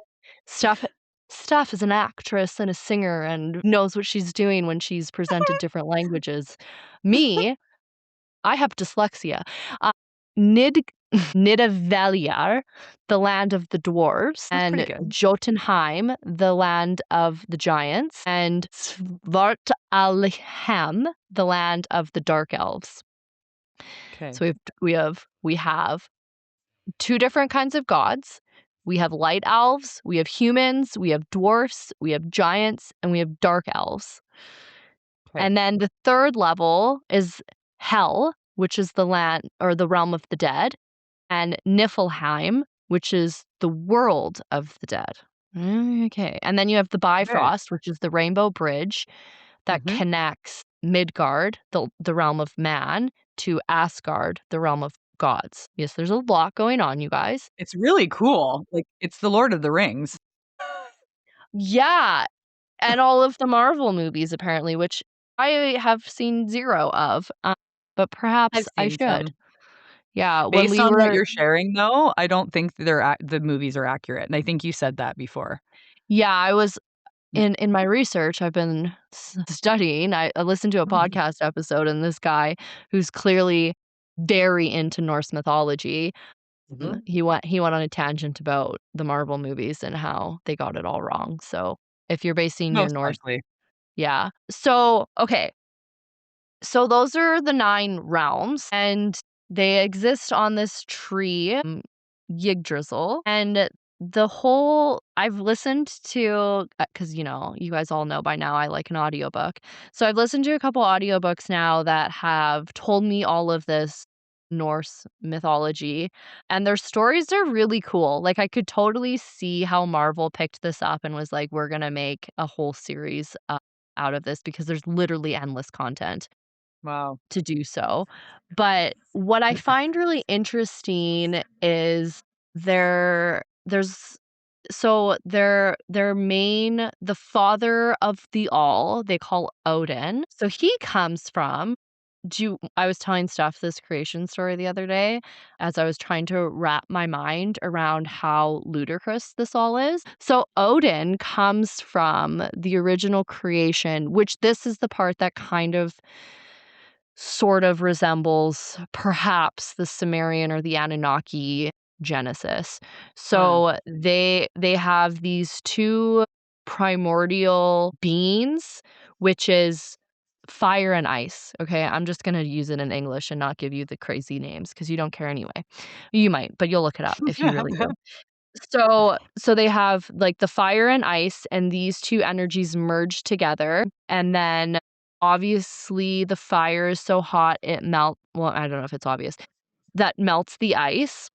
Steph, Steph is an actress and a singer and knows what she's doing when she's presented different languages. Me, I have dyslexia. Nid Nidavellir, the land of the dwarves, That's pretty and good. Jotunheim, the land of the giants, and Svartalfheim, the land of the dark elves. 'Kay. So we have 2 different kinds of gods. We have light elves, we have humans, we have dwarfs, we have giants, and we have dark elves. 'Kay. And then the 3rd level is Hell, which is the land or the realm of the dead, and Niflheim, which is the world of the dead. Okay, and then you have the Okay. Bifrost, which is the rainbow bridge that Mhm. connects Midgard, the realm of man, to Asgard, the realm of gods. Yes, there's a lot going on, you guys. It's really cool. Like, it's the Lord of the Rings. Yeah, and all of the Marvel movies apparently, which I have seen 0 of, but perhaps I've I seen should. some. Yeah, when Based we on what were you're sharing, though, I don't think the movies are accurate, and I think you said that before. yeah, I was Yeah. in my research, I've been studying, I listened to a Mhm. podcast episode, and this guy who's clearly very into Norse mythology, Mhm. he went on a tangent about the Marvel movies and how they got it all wrong, so if you're basing your Most Norse likely. yeah. So, okay, so those are the 9 realms, and they exist on this tree, Yggdrasil, and the whole I've listened to because you guys all know by now I like an audiobook. So I've listened to a couple audiobooks now that have told me all of this Norse mythology, and their stories are really cool. Like, I could totally see how Marvel picked this up and was like, "We're gonna make a whole series, out of this," because there's literally endless content Wow. to do so. But what I find really interesting is there's their main the father of the all, they call Odin. So he comes from I was telling Steph this creation story the other day as I was trying to wrap my mind around how ludicrous this all is. So Odin comes from the original creation, which this is the part that kind of sort of resembles perhaps the Sumerian or the Anunnaki Genesis. Mm. So they have these 2 primordial beings, which is fire and ice. Okay, I'm just gonna use it in English and not give you the crazy names because you don't care anyway. You might, but you'll look it up if you really do. So they have, like, the fire and ice, and these 2 energies merge together, and then, obviously, the fire is so hot it well, I don't know if it's obvious, that melts the ice,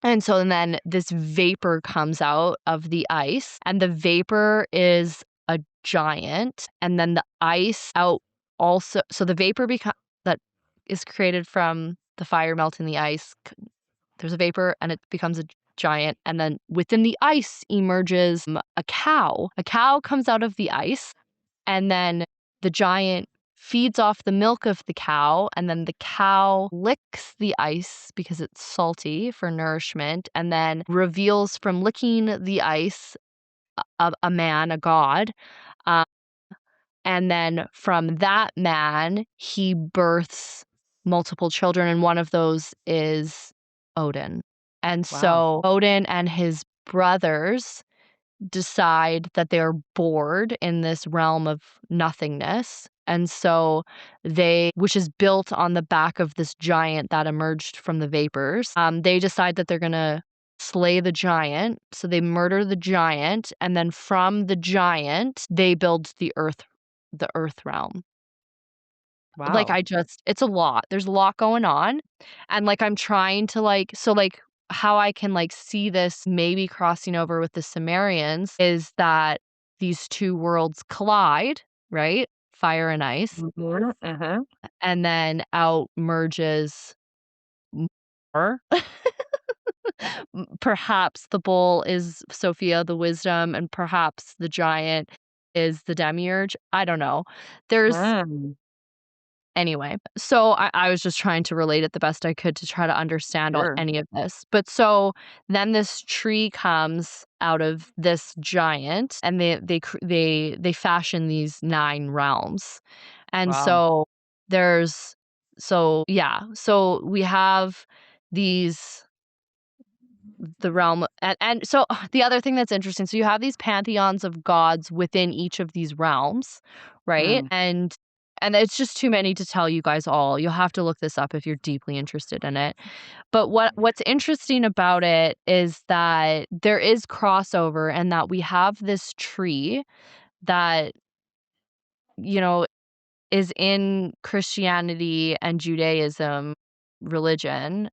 and so then this vapor comes out of the ice, and the vapor is a giant, and then the ice out also so the vapor that is created from the fire melting the ice there's a vapor and it becomes a giant, and then within the ice emerges a cow. A cow comes out of the ice, and then the giant feeds off the milk of the cow, and then the cow licks the ice because it's salty for nourishment, and then reveals from licking the ice a man, a god. Uh, and then from that man, he births multiple children, and one of those is Odin. And Wow. so Odin and his brothers decide that they're bored in this realm of nothingness. And so which is built on the back of this giant that emerged from the vapors, they decide that they're going to slay the giant. So they murder the giant. And then from the giant, they build the earth realm. Like, Wow. it's a lot. There's a lot going on, and, like, I'm trying to, how I can, see this maybe crossing over with the Sumerians is that these 2 worlds collide, right? Fire and ice, Mhm, mhm. and then out merges more. Perhaps the bull is Sophia the wisdom, and perhaps the giant is the demiurge. I don't know. There's Mm. Anyway, so I was just trying to relate it the best I could to try to understand Sure. any of this. But so then this tree comes out of this giant, and they fashion these 9 realms. And Wow. so there's yeah, so we have these the realm and so the other thing that's interesting, so you have these pantheons of gods within each of these realms, right? Mm. And it's just too many to tell you guys all. You'll have to look this up if you're deeply interested in it. But what's interesting about it is that there is crossover and that we have this tree that, you know, is in Christianity and Judaism religion.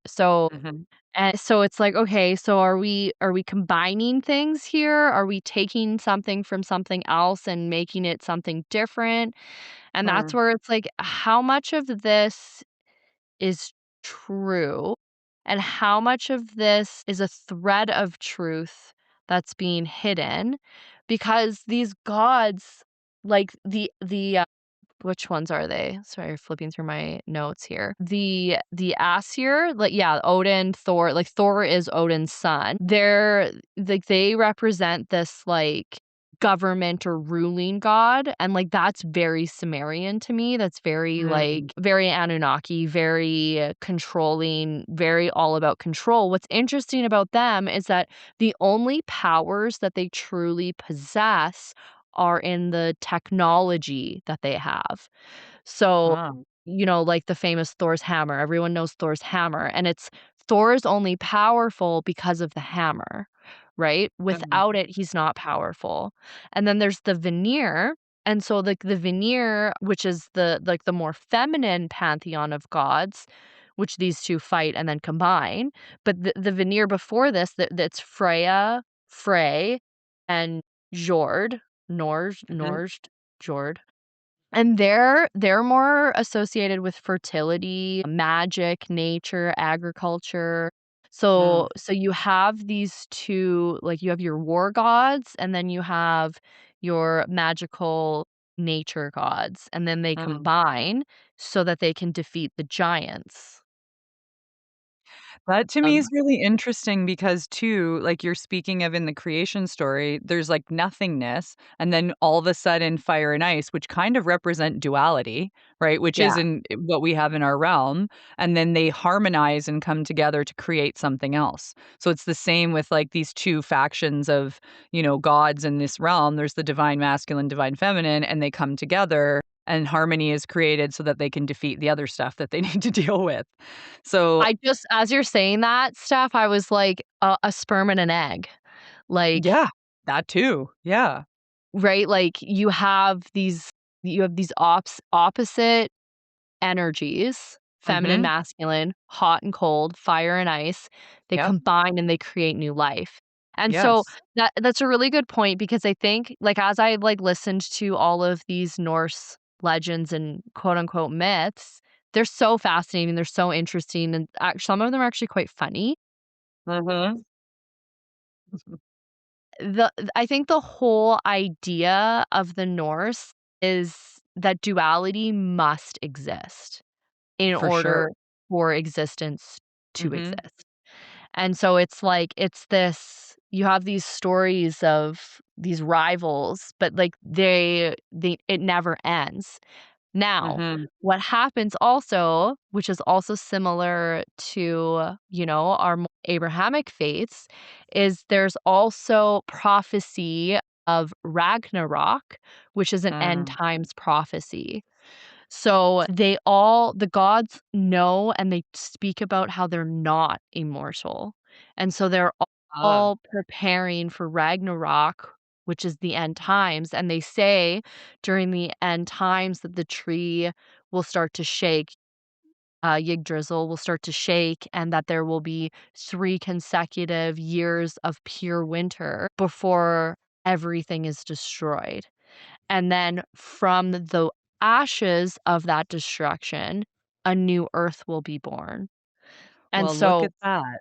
Mhm. And so it's like, okay, so are we combining things here? Are we taking something from something else and making it something different? And that's Mm. where it's like, how much of this is true and how much of this is a thread of truth that's being hidden? because these gods, like which ones are they? Sorry, flipping through my notes here. The Aesir, like, yeah, Odin, Thor, like Thor is Odin's son. They're like they represent this like government or ruling god, and like that's very Sumerian to me. That's very like Mm. very Anunnaki, very controlling, very all about control. What's interesting about them is that the only powers that they truly possess are in the technology that they have. So, Ah. like the famous Thor's hammer. Everyone knows Thor's hammer, and it's Thor's only powerful because of the hammer, right? Mhm. Without it, he's not powerful. And then there's the veneer. And so like the veneer, which is the more feminine pantheon of gods, which these two fight and then combine. But the veneer before this, that's Freya, Frey, and Jord, Mhm. Norsed, Jord. And they're more associated with fertility, magic, nature, agriculture. Mm. So you have these two, like you have your war gods and then you have your magical nature gods, and then they Mm. combine so that they can defeat the giants. That to me is Um, really interesting because too, like you're speaking of in the creation story, there's like nothingness, and then all of a sudden fire and ice, which kind of represent duality, right? Which is yeah. in what we have in our realm, and then they harmonize and come together to create something else. So it's the same with like these two factions of, gods in this realm. There's the divine masculine, divine feminine, and they come together and harmony is created so that they can defeat the other stuff that they need to deal with. So I just as you're saying that, Steph, I was like, a sperm and an egg. Like, yeah, that too. Yeah. right? Like, you have these opposite energies, feminine, Mhm. masculine, hot and cold, fire and ice. They Yep. combine and they create new life. And so Yes. that's a really good point because I think, like, as I, like, listened to all of these Norse legends and quote unquote myths, they're so fascinating, they're so interesting, and some of them are actually quite funny. Mhm. I think the whole idea of the Norse is that duality must exist in For sure. order for existence to Mhm. exist. And so it's like it's this you have these stories of these rivals, but like they it never ends. Now, Mhm. what happens also, which is also similar to, our Abrahamic faiths, is there's also prophecy of Ragnarok, which is an end Mm. times prophecy. So the gods know and they speak about how they're not immortal. And so they're Ah. all preparing for Ragnarok, which is the end times. And they say during the end times that the tree will start to shake. Yggdrasil will start to shake, and that there will be 3 consecutive years of pure winter before everything is destroyed. And then from the ashes of that destruction, a new earth will be born. And Well, look so at that.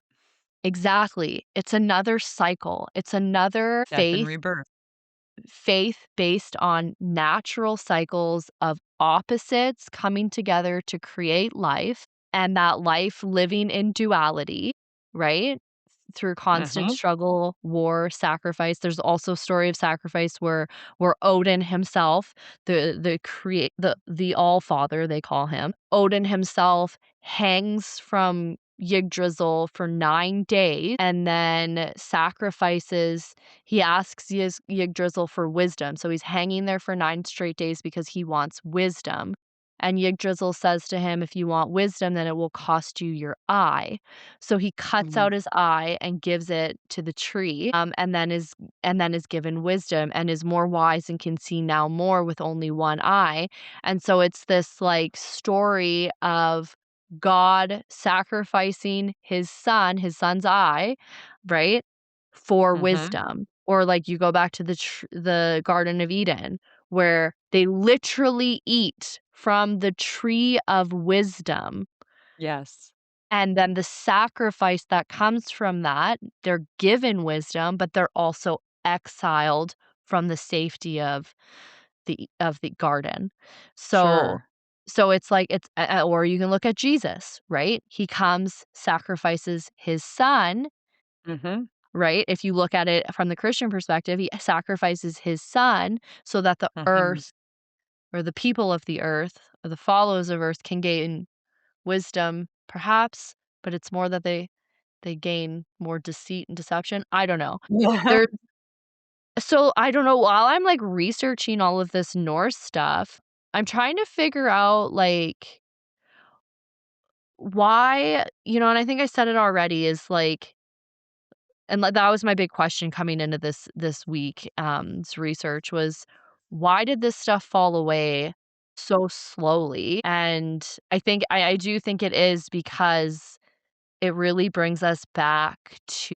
exactly, it's another cycle. It's another Death and rebirth. faith based on natural cycles of opposites coming together to create life, and that life living in duality, right? Through constant Mhm. struggle, war, sacrifice. There's also a story of sacrifice where Odin himself, the All Father they call him, Odin himself hangs from Yggdrasil for 9 days and then sacrifices. He asks Yggdrasil for wisdom. So he's hanging there for 9 straight days because he wants wisdom. And Yggdrasil says to him, if you want wisdom, then it will cost you your eye. So he cuts Mhm. out his eye and gives it to the tree, and then is given wisdom and is more wise and can see now more with only one eye. And so it's this like story of God sacrificing his son's eye, right? For Mhm. wisdom. Or like you go back to the Garden of Eden where they literally eat from the tree of wisdom, Yes. and then the sacrifice that comes from that, they're given wisdom, but they're also exiled from the safety of the garden. So Sure. so it's like or you can look at Jesus, right? He comes, sacrifices his son, Mhm. right? If you look at it from the Christian perspective, he sacrifices his son so that the Mhm. earth or the people of the earth or the followers of earth can gain wisdom, perhaps, but it's more that they gain more deceit and deception. I don't know. Yeah. There So, I don't know, while I'm, like, researching all of this Norse stuff, I'm trying to figure out, like, why and I think I said it already, is, like and, like, that was my big question coming into this week, this research was, why did this stuff fall away so slowly? And I do think it is because it really brings us back to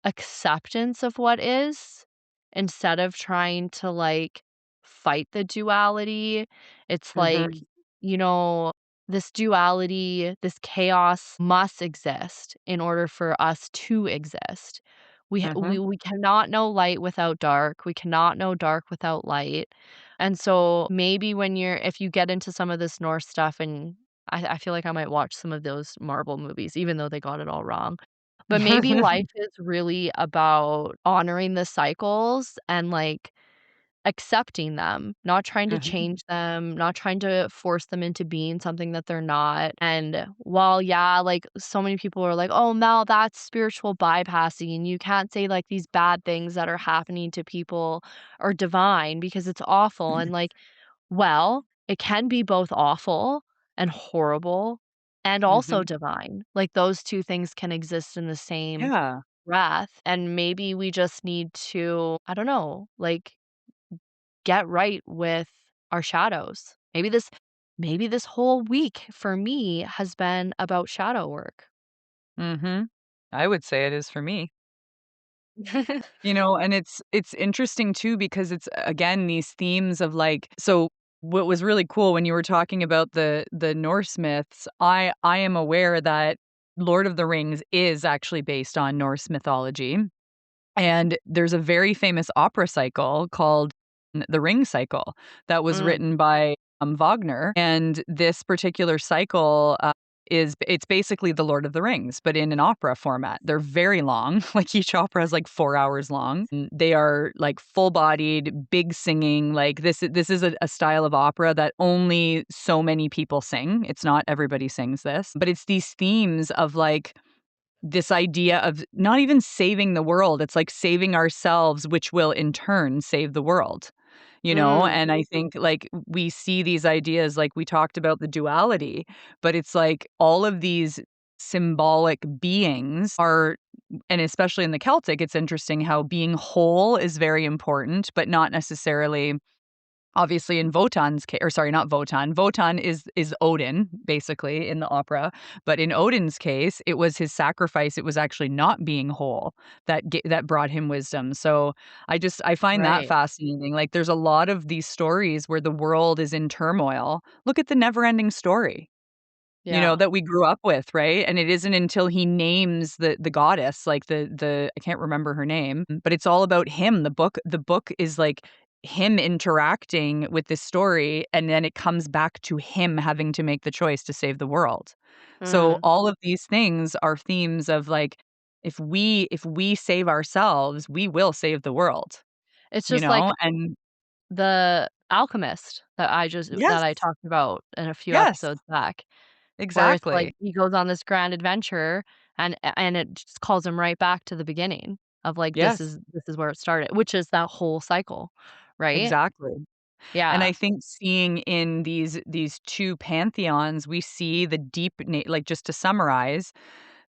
acceptance of what is, instead of trying to, like, fight the duality. It's like, Mhm. you know, this duality, this chaos must exist in order for us to exist. Mhm. We cannot know light without dark. We cannot know dark without light. And so maybe if you get into some of this Norse stuff, and I feel like I might watch some of those Marvel movies, even though they got it all wrong. But maybe life is really about honoring the cycles and, like, accepting them, not trying to Mhm. change them, not trying to force them into being something that they're not. And while, yeah, like, so many people are like, "Oh, Mel, that's spiritual bypassing. You can't say, like, these bad things that are happening to people are divine because it's awful." And, like, well, it can be both awful and horrible and also Mhm. divine. Like, those 2 things can exist in the same Yeah. breath, and maybe we just need to, I don't know, like, get right with our shadows. Maybe this whole week for me has been about shadow work. Mhm. I would say it is for me. And it's interesting too because it's again these themes of like what was really cool when you were talking about the Norse myths, I am aware that Lord of the Rings is actually based on Norse mythology. And there's a very famous opera cycle called The Ring Cycle that was Mm, written by Wagner. And this particular cycle it's basically The Lord of the Rings, but in an opera format. They're very long. Like each opera is like 4 hours long. And they are like full bodied, big singing. Like this is a style of opera that only so many people sing. It's not everybody sings this, but it's these themes of like this idea of not even saving the world, it's like saving ourselves, which will in turn save the world, mm. And I think, like, we see these ideas, like we talked about the duality, but it's like all of these symbolic beings are and especially in the Celtic, it's interesting how being whole is very important, but not necessarily obviously in Wotan's case, or sorry, not Wotan. Wotan is Odin, basically, in the opera, but in Odin's case, it was his sacrifice, it was actually not being whole that brought him wisdom. So, I find that Right. fascinating, like, there's a lot of these stories where the world is in turmoil. Look at the Neverending Story. Yeah. That we grew up with, right? And it isn't until he names the goddess, like the I can't remember her name, but it's all about him. The book is like him interacting with this story, and then it comes back to him having to make the choice to save the world. So Mm. all of these things are themes of like if we save ourselves, we will save the world, It's just like And The Alchemist that yes, I talked about in a few yes, episodes back, where it's like exactly. he goes on this grand adventure and it just calls him right back to the beginning of, like, this Yes, is this is where it started, which is that whole cycle, right? exactly. And Yeah. I think seeing in these 2 pantheons, we see the like, just to summarize,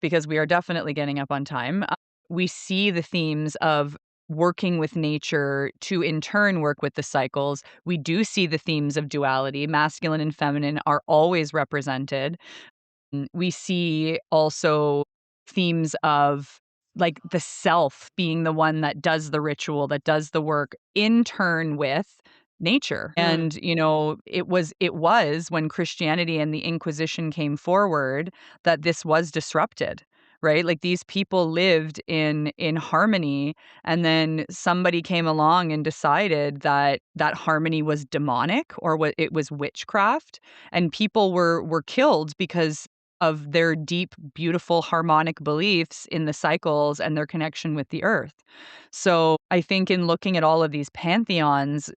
because we are definitely getting up on time, we see the themes of working with nature to, in turn, work with the cycles. We do see the themes of duality. Masculine and feminine are always represented. We see also themes of, like, the self being the one that does the ritual, that does the work in turn with nature. Mm. And, it was when Christianity and the Inquisition came forward that this was disrupted, right? Like these people lived in harmony, and then somebody came along and decided that that harmony was demonic or what it was witchcraft, and people were killed because of their deep, beautiful, harmonic beliefs in the cycles and their connection with the earth. So I think in looking at all of these pantheons,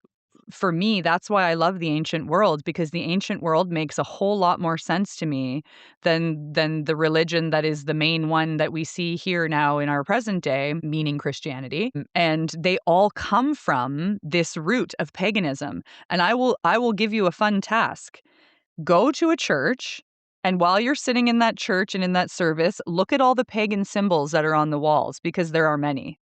for me, that's why I love the ancient world, because the ancient world makes a whole lot more sense to me than the religion that is the main one that we see here now in our present day, meaning Christianity. And they all come from this root of paganism. And I will give you a fun task. Go to a church, and while you're sitting in that church and in that service, look at all the pagan symbols that are on the walls, because there are many.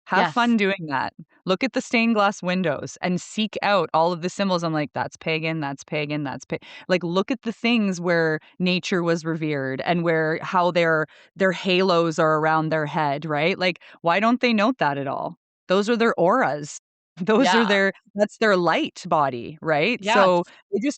Have Yes. fun doing that. Look at the stained glass windows and seek out all of the symbols. I'm like, that's pagan, that's pagan, that's like, look at the things where nature was revered and where how their halos are around their head, right? Like, why don't they note that at all? Those are their auras. Those are Yeah. that's their light body, right? Yes. So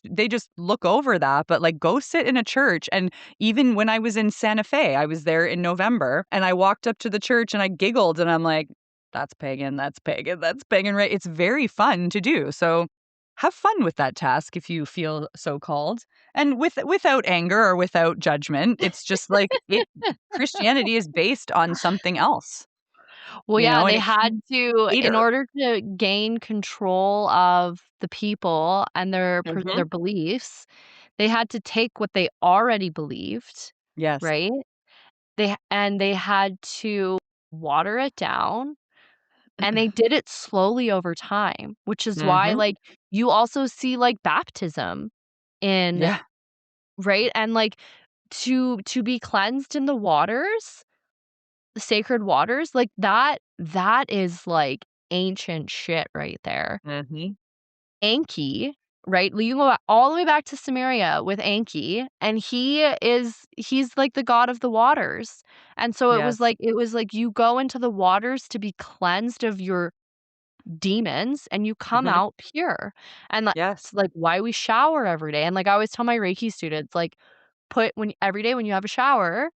they just look over that, but like go sit in a church. And even when I was in Santa Fe, I was there in November, and I walked up to the church and I giggled and I'm like, that's pagan, that's pagan, that's pagan, right? It's very fun to do. So have fun with that task if you feel so called. And without anger or without judgment. It's just like it Christianity is based on something else, Well, yeah, and they it had came to in later. order to gain control of the people and their Mhm. beliefs, they had to take what they already believed, Yes. right? They had to water it down, and they did it slowly over time, which is why, Mhm. like, you also see, like, baptism in Yeah. right? And, like, to be cleansed in the waters, the sacred waters, like, that is, like, ancient shit right there. Mhm. Enki, right? You go all the way back to Samaria with Enki, and he's like the god of the waters. And so Yes. it was like you go into the waters to be cleansed of your demons and you come Mhm. out pure. And Yes. that's like why we shower every day. And like I always tell my Reiki students, like put when every day when you have a shower,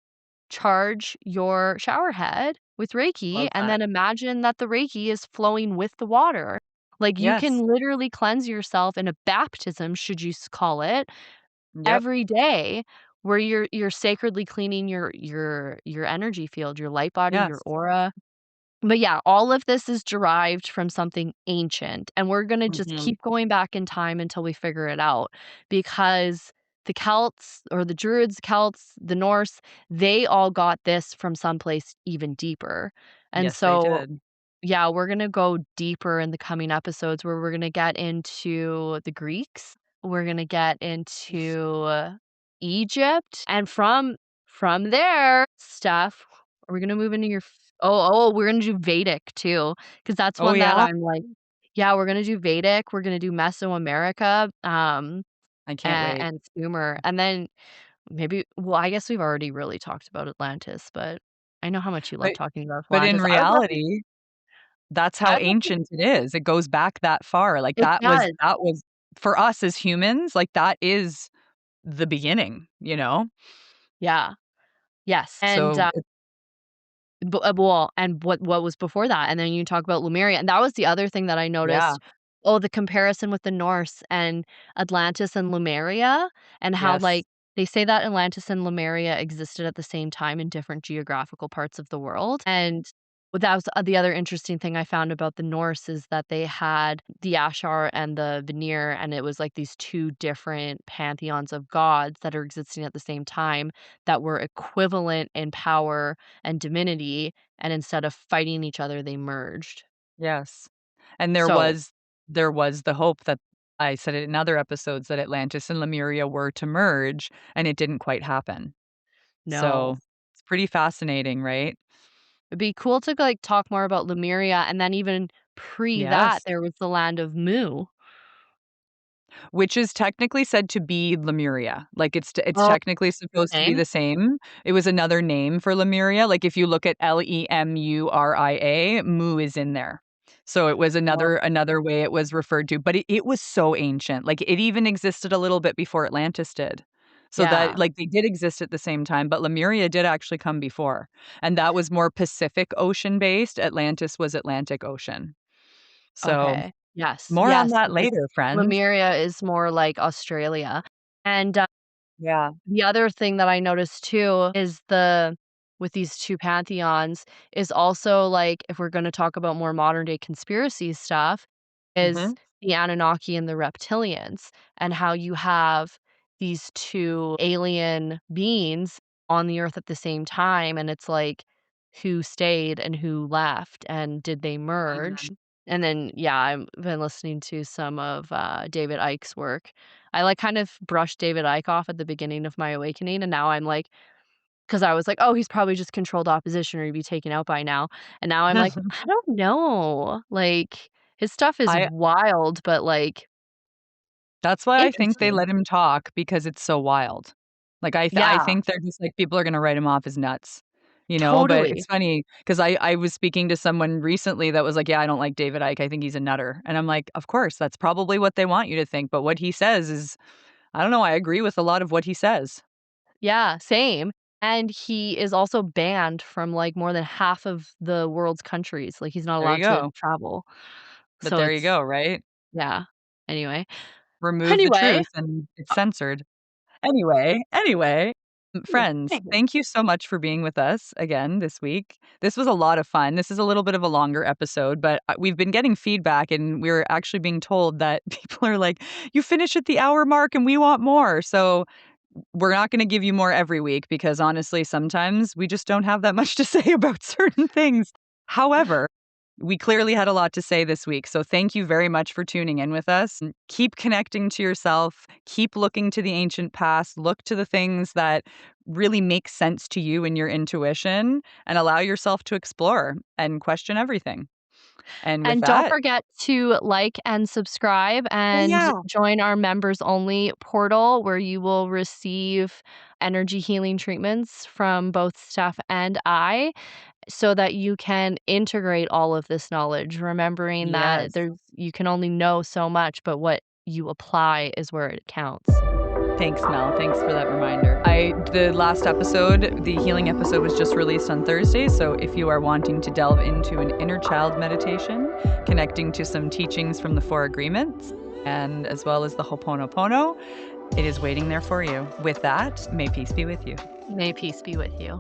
charge your shower head with Reiki, Love and that. then imagine that the Reiki is flowing with the water. Like, you Yes. can literally cleanse yourself in a baptism, should you call it, Yep. every day where you're sacredly cleaning your energy field, your light body, your Yes. aura. But yeah, all of this is derived from something ancient, and we're gonna just Mhm. keep going back in time until we figure it out, because the Celts or the Druids, Celts, the Norse, they all got this from someplace even deeper. And Yes, they so, did. yeah, we're gonna go deeper in the coming episodes where we're gonna get into the Greeks, we're gonna get into Egypt, and from there, stuff, are we gonna move into your we're gonna do Vedic too, because that's Oh, one that yeah? I'm like, yeah, we're gonna do Vedic, we're gonna do Mesoamerica, I can't wait. and Sumer, and then maybe well, I guess we've already really talked about Atlantis, but I know how much you love But talking about but in Atlantis. reality, that's how I would love to ancient it is. It goes back that far. Like, it does. that was for us as humans, like, that is the beginning, you know? Yeah. Yes, and, So well, and what was before that, and then you talk about Lemuria, and that was the other thing that I yeah. noticed. Oh, the comparison with the Norse and Atlantis and Lemuria, and how, Yes. like, they say that Atlantis and Lemuria existed at the same time in different geographical parts of the world, and that was the other interesting thing I found about the Norse is that they had the Ashar and the Vanir, and it was, like, these 2 different pantheons of gods that are existing at the same time that were equivalent in power and divinity, and instead of fighting each other, they merged. Yes. And So, there was the hope that I said it in other episodes that Atlantis and Lemuria were to merge, and it didn't quite happen. no. So, it's pretty fascinating, right? It'd be cool to, like, talk more about Lemuria, and then even pre that, Yes. there was the land of Mu. Which is technically said to be Lemuria. Like, it's Oh, technically supposed to be same? the same. It was another name for Lemuria. Like, if you look at Lemuria, Mu is in there. So it was Oh, another way it was referred to, but it was so ancient. Like, it even existed a little bit before Atlantis did. So that Yeah. like, they did exist at the same time, but Lemuria did actually come before, and that was more Pacific Ocean based. Atlantis was Atlantic Ocean. So, Okay. Yes, more on yes, that because later, friends. Lemuria is more like Australia. And, Yeah. the other thing that I noticed too is with these 2 pantheons is also, like, if we're gonna talk about more modern day conspiracy stuff, is Mhm. the Anunnaki and the reptilians, and how you have these 2 alien beings on the Earth at the same time, and it's like, who stayed and who left, and did they merge? Mhm. And then, yeah, I've been listening to some of, David Icke's work. I, like, kind of brushed David Icke off at the beginning of my awakening, and now I'm like, because I was like, "Oh, he's probably just controlled opposition or he'd be taken out by now." And now I'm like, "I don't know." Like, his stuff is I wild, but, like, That's why I think they interesting. let him talk because it's so wild. Like, I Yeah, think they're just like, people are gonna write him off as nuts, you know? But it's totally. funny because I was speaking to someone recently that was like, "Yeah, I don't like David Icke, I think he's a nutter." And I'm like, "Of course, that's probably what they want you to think, but what he says is." I don't know, I agree with a lot of what he says. Yeah, same. And he is also banned from, like, more than half of the world's countries, like, he's not There you allowed to go. travel. But So there you it's go, right? yeah. Anyway. Remove the Anyway. truth and it's censored. Anyway, friends, Anyway. thank you so much for being with us again this week. This was a lot of fun. This is a little bit of a longer episode, but we've been getting feedback and we're actually being told that people are like, "You finish at the hour mark and we want more." So we're not going to give you more every week because honestly, sometimes we just don't have that much to say about certain things. However, we clearly had a lot to say this week. So thank you very much for tuning in with us. And keep connecting to yourself, keep looking to the ancient past, look to the things that really make sense to you and your intuition, and allow yourself to explore and question everything. And with And don't that, forget to like and subscribe oh, and yeah. join our members only portal where you will receive energy healing treatments from both Steph and I so that you can integrate all of this knowledge, remembering that Yes. you can only know so much, but what you apply is where it counts. Thanks, Mel. Thanks for that reminder. The last episode, the healing episode was just released on Thursday, so if you are wanting to delve into an inner child meditation, connecting to some teachings from the Four Agreements, and as well as the Ho'oponopono, it is waiting there for you. With that, may peace be with you. May peace be with you.